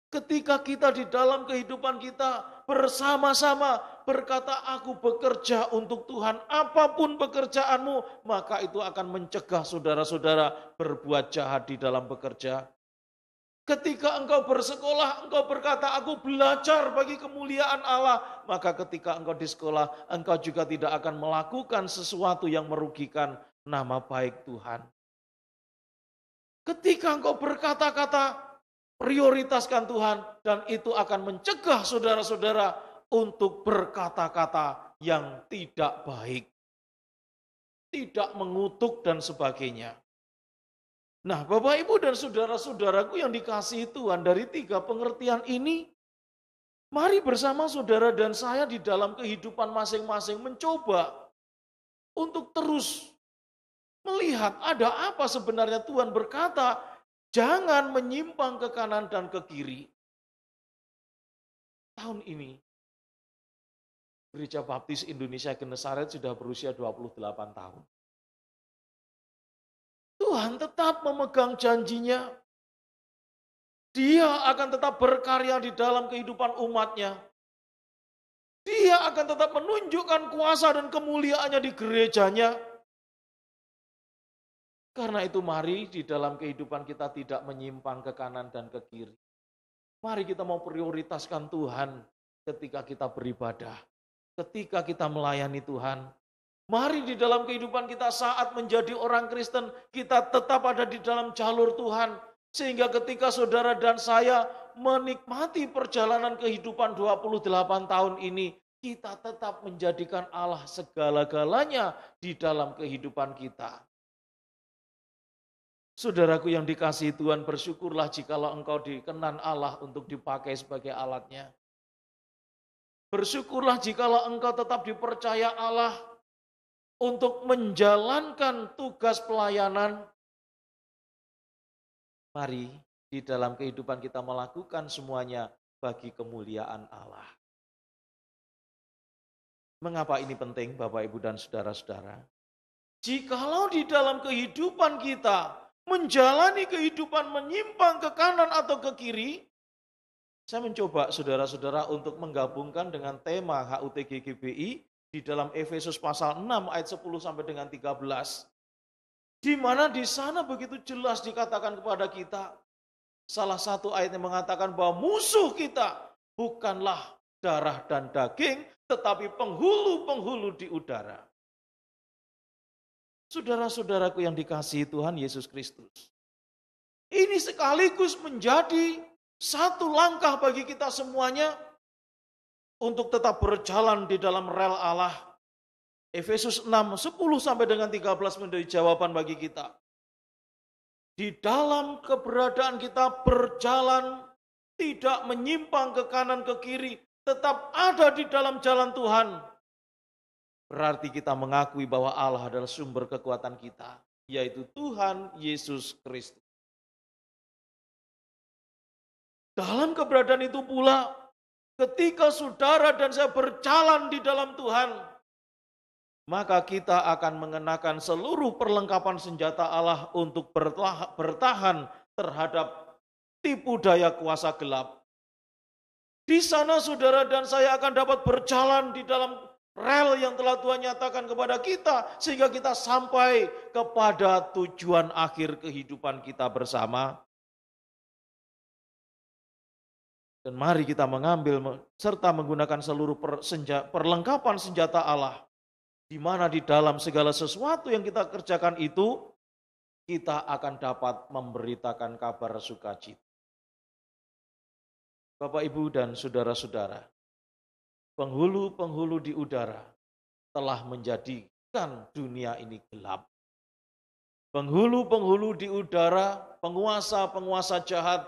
Ketika kita di dalam kehidupan kita bersama-sama berkata, aku bekerja untuk Tuhan, apapun pekerjaanmu, maka itu akan mencegah saudara-saudara berbuat jahat di dalam bekerja. Ketika engkau bersekolah, engkau berkata, aku belajar bagi kemuliaan Allah, maka ketika engkau di sekolah, engkau juga tidak akan melakukan sesuatu yang merugikan nama baik Tuhan. Ketika engkau berkata-kata, prioritaskan Tuhan, dan itu akan mencegah saudara-saudara untuk berkata-kata yang tidak baik, tidak mengutuk dan sebagainya. Nah, Bapak, Ibu, dan saudara-saudaraku yang dikasihi Tuhan, dari 3 pengertian ini, mari bersama saudara dan saya di dalam kehidupan masing-masing mencoba untuk terus melihat ada apa sebenarnya Tuhan berkata, jangan menyimpang ke kanan dan ke kiri. Tahun ini, Gereja Baptis Indonesia Genesaret sudah berusia 28 tahun. Tuhan tetap memegang janjinya. Dia akan tetap berkarya di dalam kehidupan umatnya. Dia akan tetap menunjukkan kuasa dan kemuliaannya di gerejanya. Karena itu mari di dalam kehidupan kita tidak menyimpang ke kanan dan ke kiri. Mari kita mau prioritaskan Tuhan ketika kita beribadah. Ketika kita melayani Tuhan. Mari di dalam kehidupan kita saat menjadi orang Kristen, kita tetap ada di dalam jalur Tuhan. Sehingga ketika saudara dan saya menikmati perjalanan kehidupan 28 tahun ini, kita tetap menjadikan Allah segala-galanya di dalam kehidupan kita. Saudaraku yang dikasihi Tuhan, bersyukurlah jikalau engkau dikenan Allah untuk dipakai sebagai alatnya. Bersyukurlah jikalau engkau tetap dipercaya Allah untuk menjalankan tugas pelayanan. Mari di dalam kehidupan kita melakukan semuanya bagi kemuliaan Allah. Mengapa ini penting, Bapak, Ibu, dan saudara-saudara? Jikalau di dalam kehidupan kita menjalani kehidupan menyimpang ke kanan atau ke kiri, saya mencoba saudara-saudara untuk menggabungkan dengan tema HUTG GBI di dalam Efesus pasal 6 ayat 10 sampai dengan 13. Di mana di sana begitu jelas dikatakan kepada kita, salah satu ayat yang mengatakan bahwa musuh kita bukanlah darah dan daging, tetapi penghulu-penghulu di udara. Saudara-saudaraku yang dikasihi Tuhan Yesus Kristus, ini sekaligus menjadi satu langkah bagi kita semuanya untuk tetap berjalan di dalam rel Allah. Efesus 6, 10 sampai dengan 13 menjadi jawaban bagi kita. Di dalam keberadaan kita berjalan, tidak menyimpang ke kanan ke kiri, tetap ada di dalam jalan Tuhan. Berarti kita mengakui bahwa Allah adalah sumber kekuatan kita, yaitu Tuhan Yesus Kristus. Dalam keberadaan itu pula, ketika saudara dan saya berjalan di dalam Tuhan, maka kita akan mengenakan seluruh perlengkapan senjata Allah untuk bertahan terhadap tipu daya kuasa gelap. Di sana saudara dan saya akan dapat berjalan di dalam rel yang telah Tuhan nyatakan kepada kita, sehingga kita sampai kepada tujuan akhir kehidupan kita bersama. Dan mari kita mengambil serta menggunakan seluruh perlengkapan senjata Allah, di mana di dalam segala sesuatu yang kita kerjakan itu, kita akan dapat memberitakan kabar sukacita. Bapak, Ibu, dan saudara-saudara, penghulu-penghulu di udara telah menjadikan dunia ini gelap. Penghulu-penghulu di udara, penguasa-penguasa jahat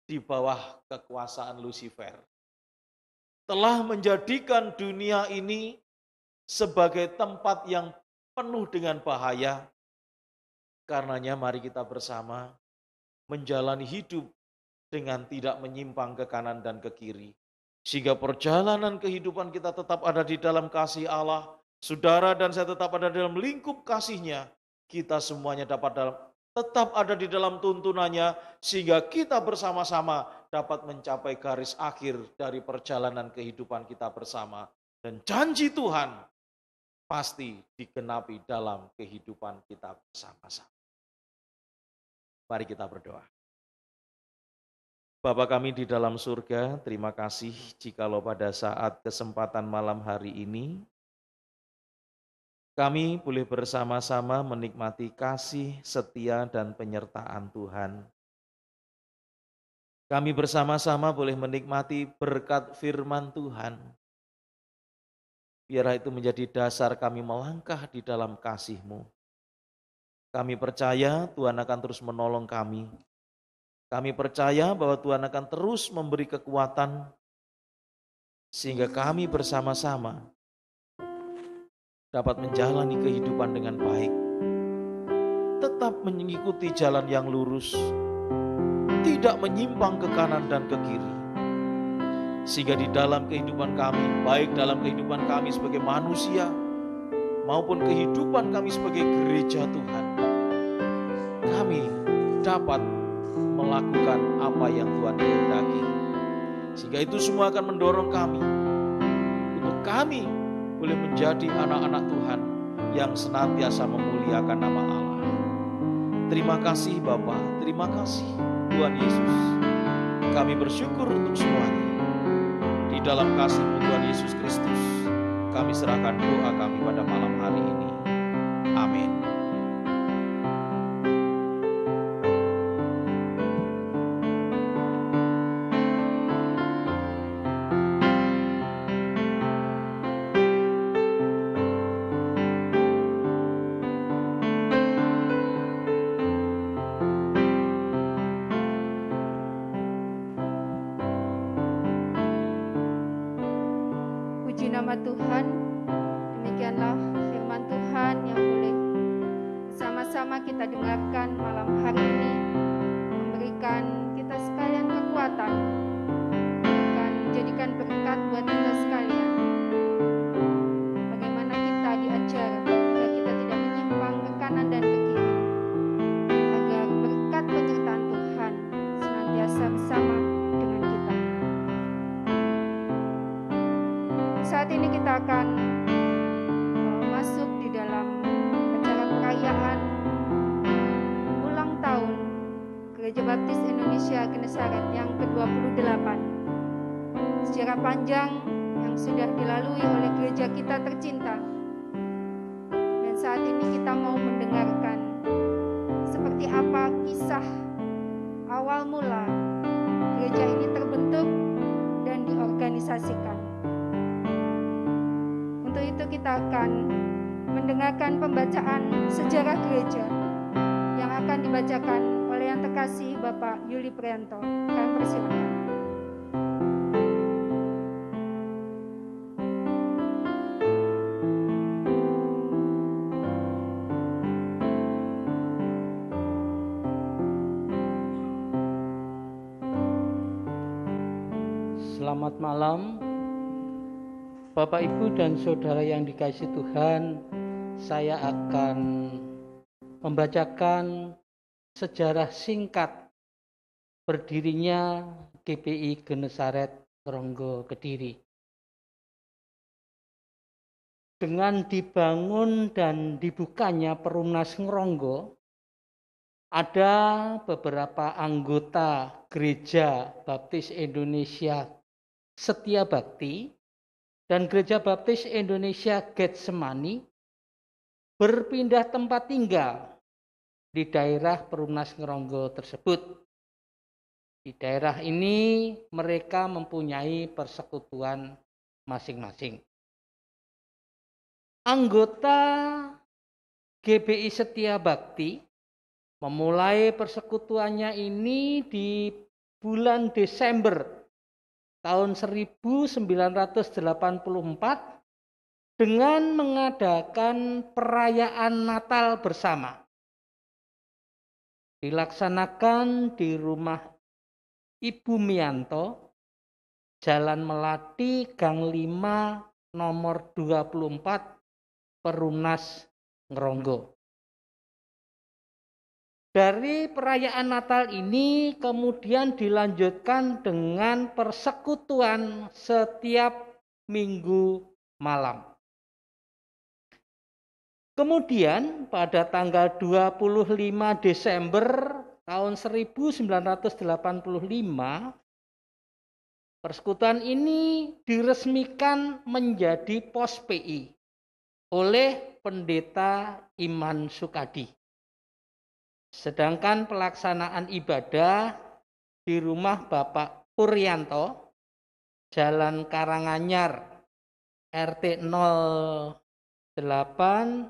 di bawah kekuasaan Lucifer telah menjadikan dunia ini sebagai tempat yang penuh dengan bahaya. Karenanya mari kita bersama menjalani hidup dengan tidak menyimpang ke kanan dan ke kiri. Sehingga perjalanan kehidupan kita tetap ada di dalam kasih Allah. Saudara dan saya tetap ada dalam lingkup kasih-Nya. Kita semuanya tetap ada di dalam tuntunannya, sehingga kita bersama-sama dapat mencapai garis akhir dari perjalanan kehidupan kita bersama. Dan janji Tuhan pasti digenapi dalam kehidupan kita bersama-sama. Mari kita berdoa. Bapa kami di dalam surga, terima kasih jikalau pada saat kesempatan malam hari ini, kami boleh bersama-sama menikmati kasih, setia, dan penyertaan Tuhan. Kami bersama-sama boleh menikmati berkat firman Tuhan. Biarlah itu menjadi dasar kami melangkah di dalam kasih-Mu. Kami percaya Tuhan akan terus menolong kami. Kami percaya bahwa Tuhan akan terus memberi kekuatan sehingga kami bersama-sama dapat menjalani kehidupan dengan baik. Tetap mengikuti jalan yang lurus, tidak menyimpang ke kanan dan ke kiri. Sehingga di dalam kehidupan kami, baik dalam kehidupan kami sebagai manusia maupun kehidupan kami sebagai gereja Tuhan, kami dapat melakukan apa yang Tuhan kehendaki. Sehingga itu semua akan mendorong kami untuk kami boleh menjadi anak-anak Tuhan yang senantiasa memuliakan nama Allah. Terima kasih Bapa, terima kasih Tuhan Yesus. Kami bersyukur untuk semuanya. Di dalam kasih-Mu Tuhan Yesus Kristus, kami serahkan doa kami pada malam hari ini. Amin. Puji nama Tuhan, demikianlah firman Tuhan yang boleh bersama-sama kita dengarkan malam hari ini, memberikan kita sekalian kekuatan, akan menjadikan berkat buat kita sekalian. Bagaimana kita diajar agar kita tidak menyimpang ke kanan dan ke kiri, agar berkat penyertaan Tuhan senantiasa bersama dengan kita. Saat ini kita akan masuk di dalam acara perayaan ulang tahun Gereja Baptis Indonesia Genesaret yang ke-28. Sejarah panjang yang sudah dilalui oleh gereja kita tercinta. Dan saat ini kita mau mendengarkan seperti apa kisah awal mula gereja ini terbentuk dan diorganisasikan. Untuk itu kita akan mendengarkan pembacaan sejarah gereja yang akan dibacakan oleh yang terkasih Bapak Yuli Prianto. Kami persilakan. Selamat malam, Bapak, Ibu, dan Saudara yang dikasihi Tuhan. Saya akan membacakan sejarah singkat berdirinya GBI Genesaret Ngronggo Kediri. Dengan dibangun dan dibukanya Perumnas Ngronggo, ada beberapa anggota Gereja Baptis Indonesia Setia Bakti dan Gereja Baptis Indonesia Getsemani berpindah tempat tinggal di daerah Perumnas Ngronggo tersebut. Di daerah ini mereka mempunyai persekutuan masing-masing. Anggota GBI Setia Bakti memulai persekutuannya ini di bulan Desember tahun 1984 dengan mengadakan perayaan Natal bersama. Dilaksanakan di rumah Ibu Mianto, Jalan Melati, Gang 5, nomor 24, Perumnas Ngronggo. Dari perayaan Natal ini kemudian dilanjutkan dengan persekutuan setiap minggu malam. Kemudian pada tanggal 25 Desember tahun 1985, persekutuan ini diresmikan menjadi POS PI oleh Pendeta Iman Sukadi. Sedangkan pelaksanaan ibadah di rumah Bapak Puryanto, Jalan Karanganyar, RT 08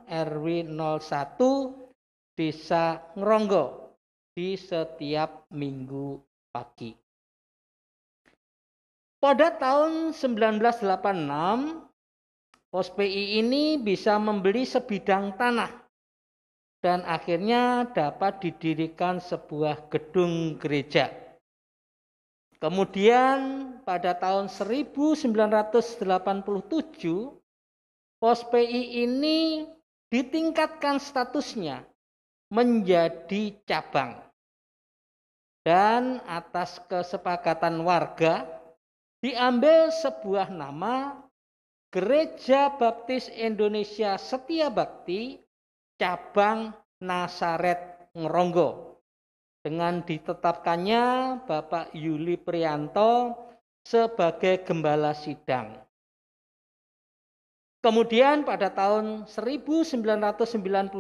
RW 01, Desa Ngronggo, di setiap minggu pagi. Pada tahun 1986, Pos PI ini bisa membeli sebidang tanah dan akhirnya dapat didirikan sebuah gedung gereja. Kemudian pada tahun 1987, Pos PI ini ditingkatkan statusnya menjadi cabang. Dan atas kesepakatan warga diambil sebuah nama Gereja Baptis Indonesia Setia Bakti Cabang Nasaret Ngronggo, dengan ditetapkannya Bapak Yuli Prianto sebagai gembala sidang. Kemudian pada tahun 1991,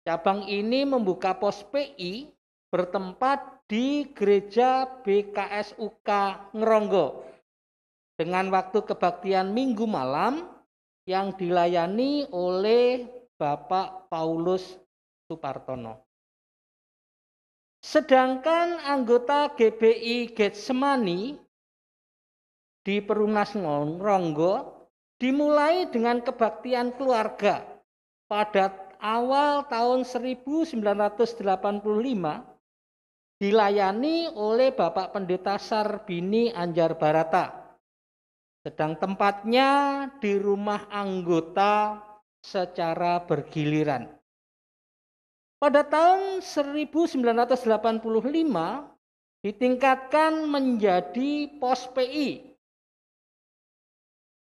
cabang ini membuka pos PI bertempat di Gereja BKSUK Ngronggo dengan waktu kebaktian Minggu malam yang dilayani oleh Bapak Paulus Supartono. Sedangkan anggota GBI Getsemani di Perumnas Ngronggo dimulai dengan kebaktian keluarga pada awal tahun 1985, dilayani oleh Bapak Pendeta Sarbini Anjar Barata. Sedang tempatnya di rumah anggota secara bergiliran. Pada tahun 1985 ditingkatkan menjadi pos PI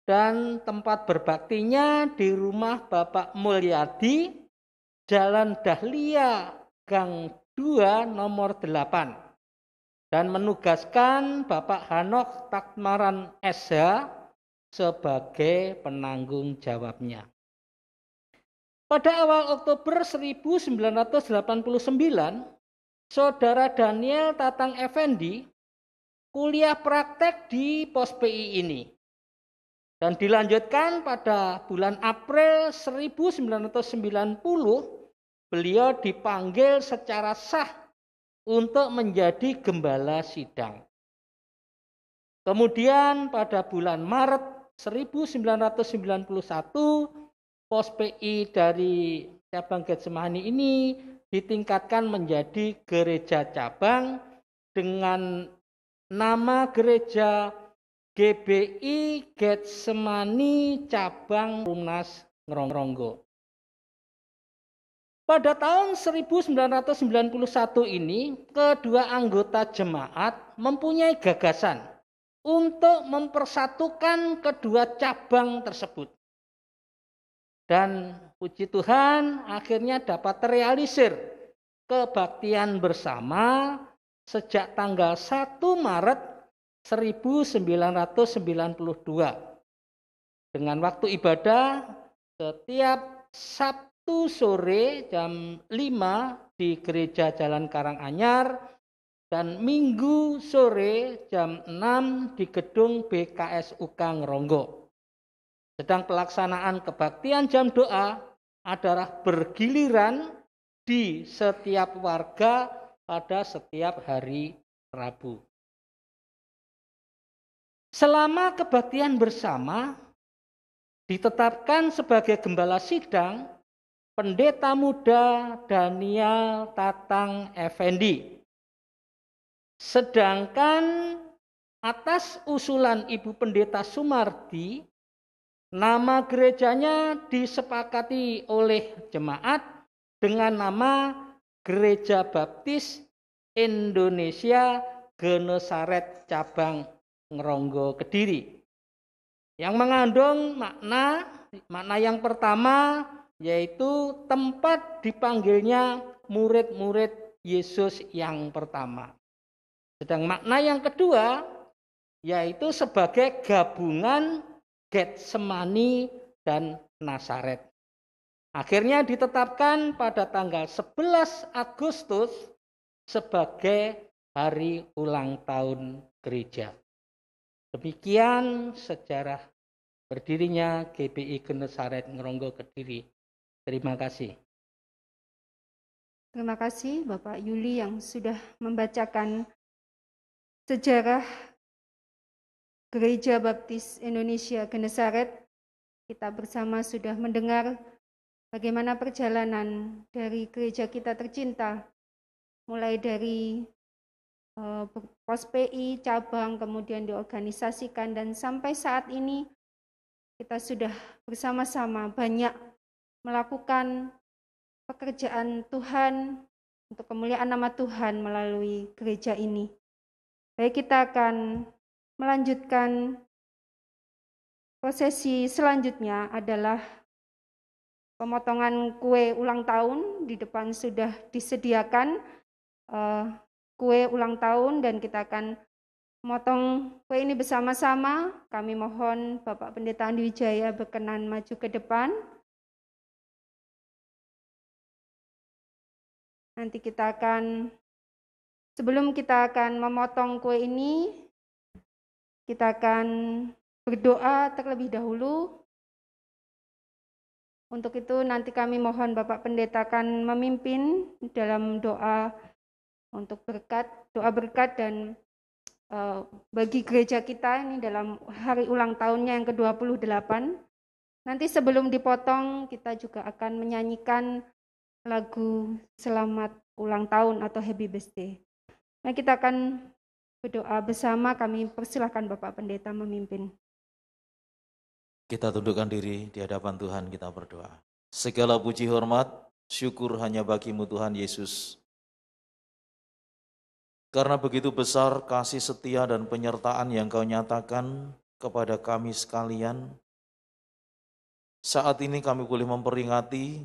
dan tempat berbaktinya di rumah Bapak Mulyadi, Jalan Dahlia, Gang 2 nomor 8, dan menugaskan Bapak Hanok Takmaran SH sebagai penanggung jawabnya. Pada awal Oktober 1989, Saudara Daniel Tatang Effendi kuliah praktek di pos PI ini. Dan dilanjutkan pada bulan April 1990, beliau dipanggil secara sah untuk menjadi gembala sidang. Kemudian pada bulan Maret 1991, pos PI dari cabang Getsemani ini ditingkatkan menjadi gereja cabang dengan nama gereja GBI Getsemani Cabang Perumnas Ngronggo. Pada tahun 1991 ini, kedua anggota jemaat mempunyai gagasan untuk mempersatukan kedua cabang tersebut. Dan puji Tuhan, akhirnya dapat terrealisir kebaktian bersama sejak tanggal 1 Maret 1992. Dengan waktu ibadah setiap Sabtu sore jam 5 di Gereja Jalan Karanganyar dan Minggu sore jam 6 di gedung BKSUK Ngronggo. Sedang pelaksanaan kebaktian jam doa adalah bergiliran di setiap warga pada setiap hari Rabu. Selama kebaktian bersama ditetapkan sebagai gembala sidang Pendeta Muda Daniel Tatang Effendi. Sedangkan atas usulan Ibu Pendeta Sumardi, nama gerejanya disepakati oleh jemaat dengan nama Gereja Baptis Indonesia Genesaret Cabang Ngronggo Kediri, yang mengandung makna yang pertama yaitu tempat dipanggilnya murid-murid Yesus yang pertama. Sedang makna yang kedua yaitu sebagai gabungan Getsemani dan Nasaret. Akhirnya ditetapkan pada tanggal 11 Agustus sebagai hari ulang tahun gereja. Demikian sejarah berdirinya GBI Genesaret Ngronggo Kediri. Terima kasih. Terima kasih Bapak Yuli yang sudah membacakan sejarah Gereja Baptis Indonesia Genesaret. Kita bersama sudah mendengar bagaimana perjalanan dari gereja kita tercinta, mulai dari pos PI, cabang, kemudian diorganisasikan, dan sampai saat ini kita sudah bersama-sama banyak melakukan pekerjaan Tuhan untuk kemuliaan nama Tuhan melalui gereja ini. Baik, kita akan melanjutkan prosesi selanjutnya adalah pemotongan kue ulang tahun. Di depan sudah disediakan kue ulang tahun dan kita akan memotong kue ini bersama-sama. Kami mohon Bapak Pendeta Andi Wijaya berkenan maju ke depan. Nanti sebelum kita akan memotong kue ini, kita akan berdoa terlebih dahulu. Untuk itu nanti kami mohon Bapak Pendeta akan memimpin dalam doa untuk doa berkat dan bagi gereja kita ini dalam hari ulang tahunnya yang ke-28. Nanti sebelum dipotong kita juga akan menyanyikan lagu selamat ulang tahun atau happy birthday. Nah, kita akan berdoa bersama. Kami persilahkan Bapak Pendeta memimpin. Kita tundukkan diri di hadapan Tuhan, kita berdoa. Segala puji hormat, syukur hanya bagi-Mu Tuhan Yesus. Karena begitu besar kasih setia dan penyertaan yang Kau nyatakan kepada kami sekalian, saat ini kami boleh memperingati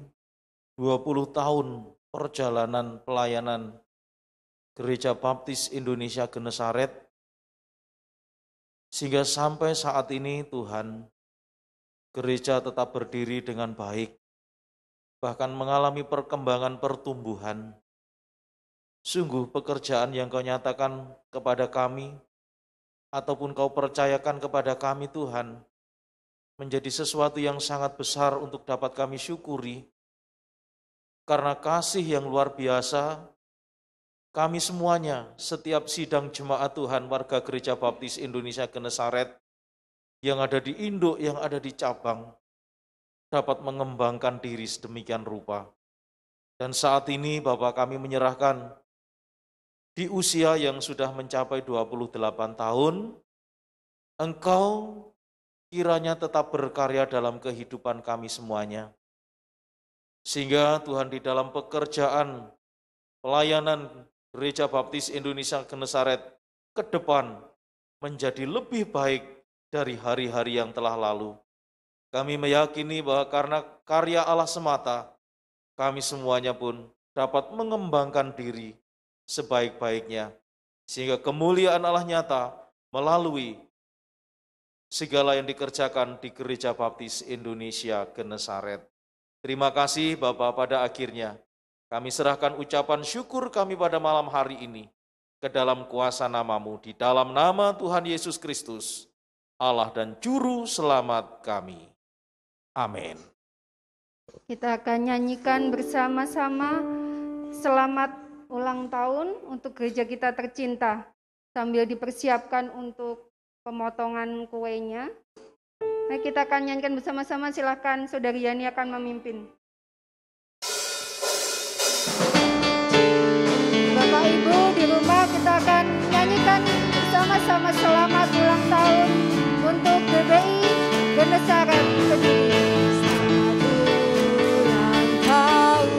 20 tahun perjalanan pelayanan Gereja Baptis Indonesia Genesaret, sehingga sampai saat ini Tuhan, gereja tetap berdiri dengan baik, bahkan mengalami perkembangan pertumbuhan. Sungguh pekerjaan yang Kau nyatakan kepada kami, ataupun Kau percayakan kepada kami Tuhan, menjadi sesuatu yang sangat besar untuk dapat kami syukuri. Karena kasih yang luar biasa, kami semuanya, setiap sidang jemaat Tuhan, warga Gereja Baptis Indonesia Genesaret, yang ada di induk, yang ada di cabang, dapat mengembangkan diri sedemikian rupa. Dan saat ini Bapak kami menyerahkan di usia yang sudah mencapai 28 tahun, Engkau kiranya tetap berkarya dalam kehidupan kami semuanya. Sehingga Tuhan di dalam pekerjaan pelayanan Gereja Baptis Indonesia Genesaret ke depan menjadi lebih baik dari hari-hari yang telah lalu. Kami meyakini bahwa karena karya Allah semata, kami semuanya pun dapat mengembangkan diri sebaik-baiknya, sehingga kemuliaan Allah nyata melalui segala yang dikerjakan di Gereja Baptis Indonesia Genesaret. Terima kasih Bapak, pada akhirnya kami serahkan ucapan syukur kami pada malam hari ini ke dalam kuasa nama-Mu, di dalam nama Tuhan Yesus Kristus, Allah dan Juru Selamat kami. Amin. Kita akan nyanyikan bersama-sama selamat ulang tahun untuk gereja kita tercinta, sambil dipersiapkan untuk pemotongan kuenya. Nah, kita akan nyanyikan bersama-sama, silakan Saudari Yani akan memimpin. Bapak Ibu di rumah, kita akan nyanyikan bersama-sama selamat ulang tahun untuk GBI Genesaret Kediri. Ulang tahun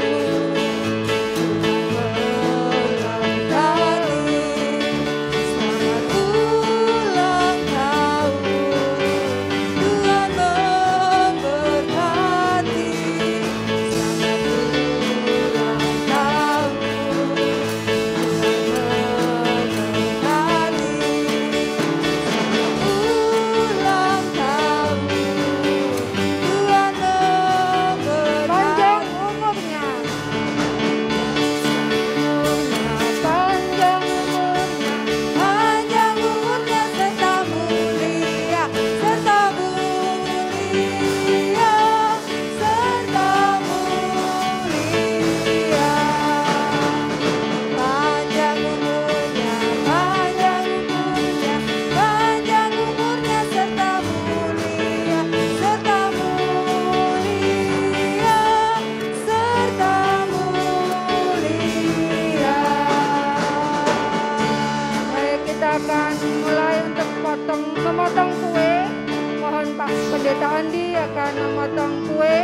akan memotong kue,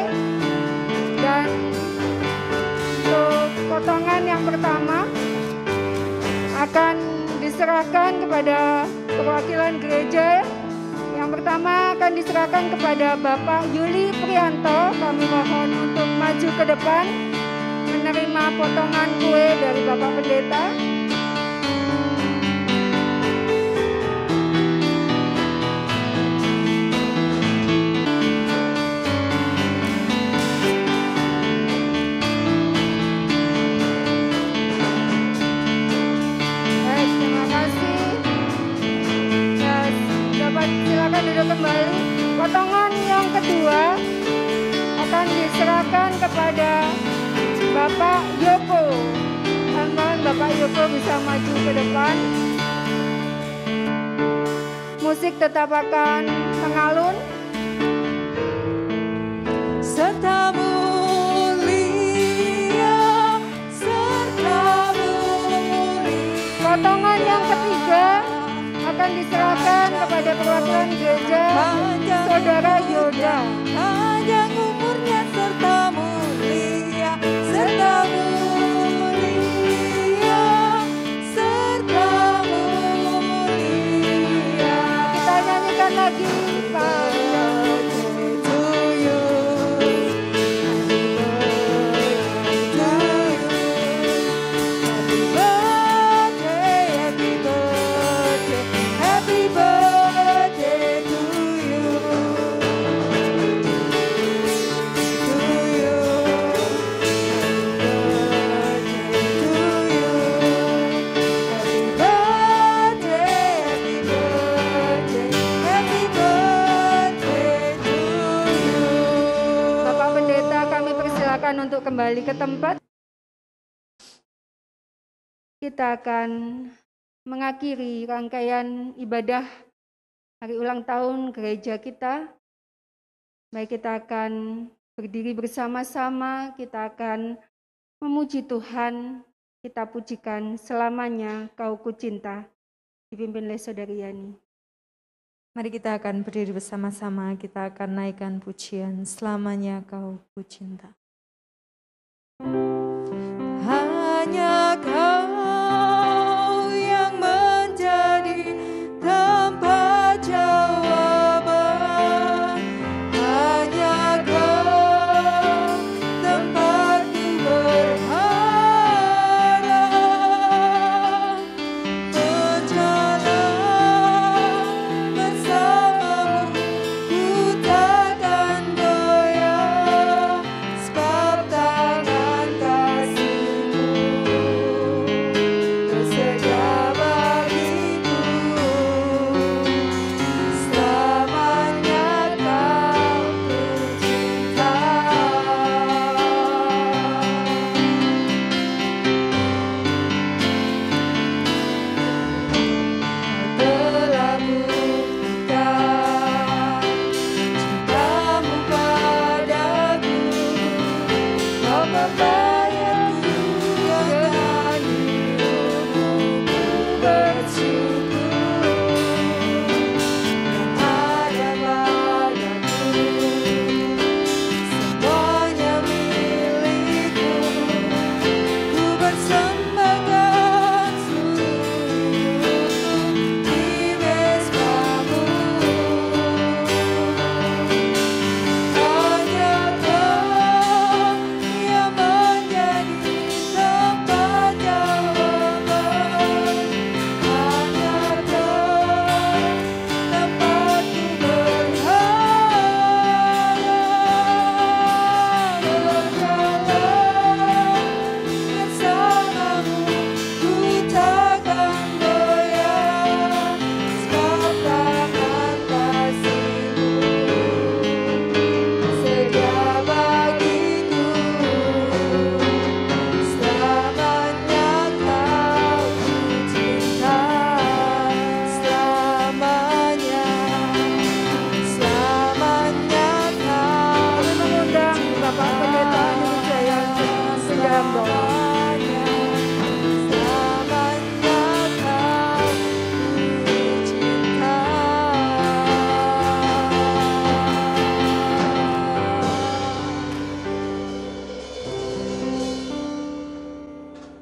dan untuk potongan yang pertama akan diserahkan kepada perwakilan gereja. Yang pertama akan diserahkan kepada Bapak Yuli Prianto. Kami mohon untuk maju ke depan menerima potongan kue dari Bapak Pendeta. Baik, terima kasih. Silakan duduk kembali. Potongan yang kedua akan diserahkan kepada Bapak Yoko. Mohon Bapak Yoko bisa maju ke depan. Musik tetap akan mengalun. Serta mulia, serta mulia. Potongan yang ketiga akan diserahkan kepada perwakilan gereja Saudara Yoda. Panjang umurnya serta mulia, serta mulia, serta mulia. Kita nyanyikan lagi. To you, happy birthday, happy birthday to you. Bapak Pendeta, kami persilakan untuk kembali ke tempat. Kita akan mengakhiri rangkaian ibadah hari ulang tahun gereja kita. Baik, kita akan berdiri bersama-sama, kita akan memuji Tuhan, kita pujikan selamanya Kau Ku Cinta, dipimpin oleh Saudari Yani. Mari kita akan berdiri bersama-sama, kita akan naikkan pujian selamanya Kau Ku Cinta. Hanya Kau yang menjadi tempat jawaban, hanya Kau tempatku berharap, berjalan bersamamu ku takkan goyah, sebab tangan Kau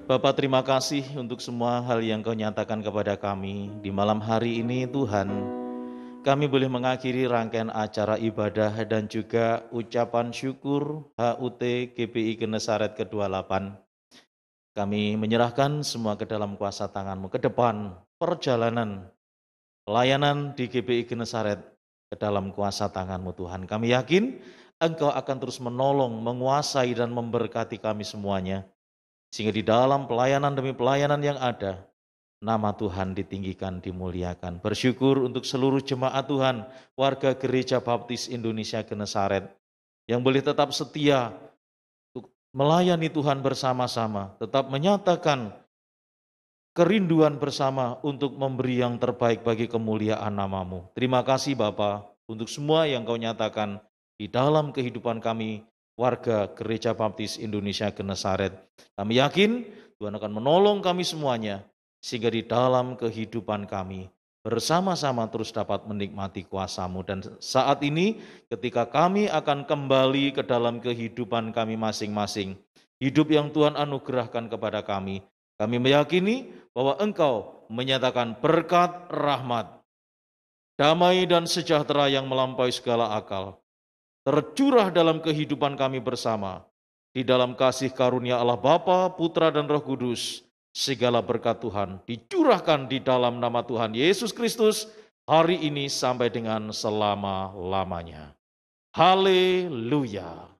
Bapa, terima kasih untuk semua hal yang Kau nyatakan kepada kami. Di malam hari ini Tuhan, kami boleh mengakhiri rangkaian acara ibadah dan juga ucapan syukur HUT GPI Genesaret ke-28. Kami menyerahkan semua ke dalam kuasa tangan-Mu, ke depan perjalanan pelayanan di GPI Genesaret ke dalam kuasa tangan-Mu Tuhan. Kami yakin Engkau akan terus menolong, menguasai dan memberkati kami semuanya. Sehingga di dalam pelayanan demi pelayanan yang ada, nama Tuhan ditinggikan, dimuliakan. Bersyukur untuk seluruh jemaat Tuhan, warga Gereja Baptis Indonesia Genesaret, yang boleh tetap setia untuk melayani Tuhan bersama-sama, tetap menyatakan kerinduan bersama untuk memberi yang terbaik bagi kemuliaan nama-Mu. Terima kasih Bapa untuk semua yang Kau nyatakan di dalam kehidupan kami, warga Gereja Baptis Indonesia Genesaret. Kami yakin Tuhan akan menolong kami semuanya, sehingga di dalam kehidupan kami bersama-sama terus dapat menikmati kuasa-Mu. Dan saat ini ketika kami akan kembali ke dalam kehidupan kami masing-masing, hidup yang Tuhan anugerahkan kepada kami meyakini bahwa Engkau menyatakan berkat, rahmat, damai dan sejahtera yang melampaui segala akal tercurah dalam kehidupan kami bersama. Di dalam kasih karunia Allah Bapa, Putra dan Roh Kudus, segala berkat Tuhan dicurahkan di dalam nama Tuhan Yesus Kristus hari ini sampai dengan selama-lamanya. Haleluya.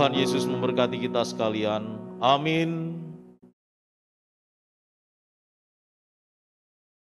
Tuhan Yesus memberkati kita sekalian. Amin.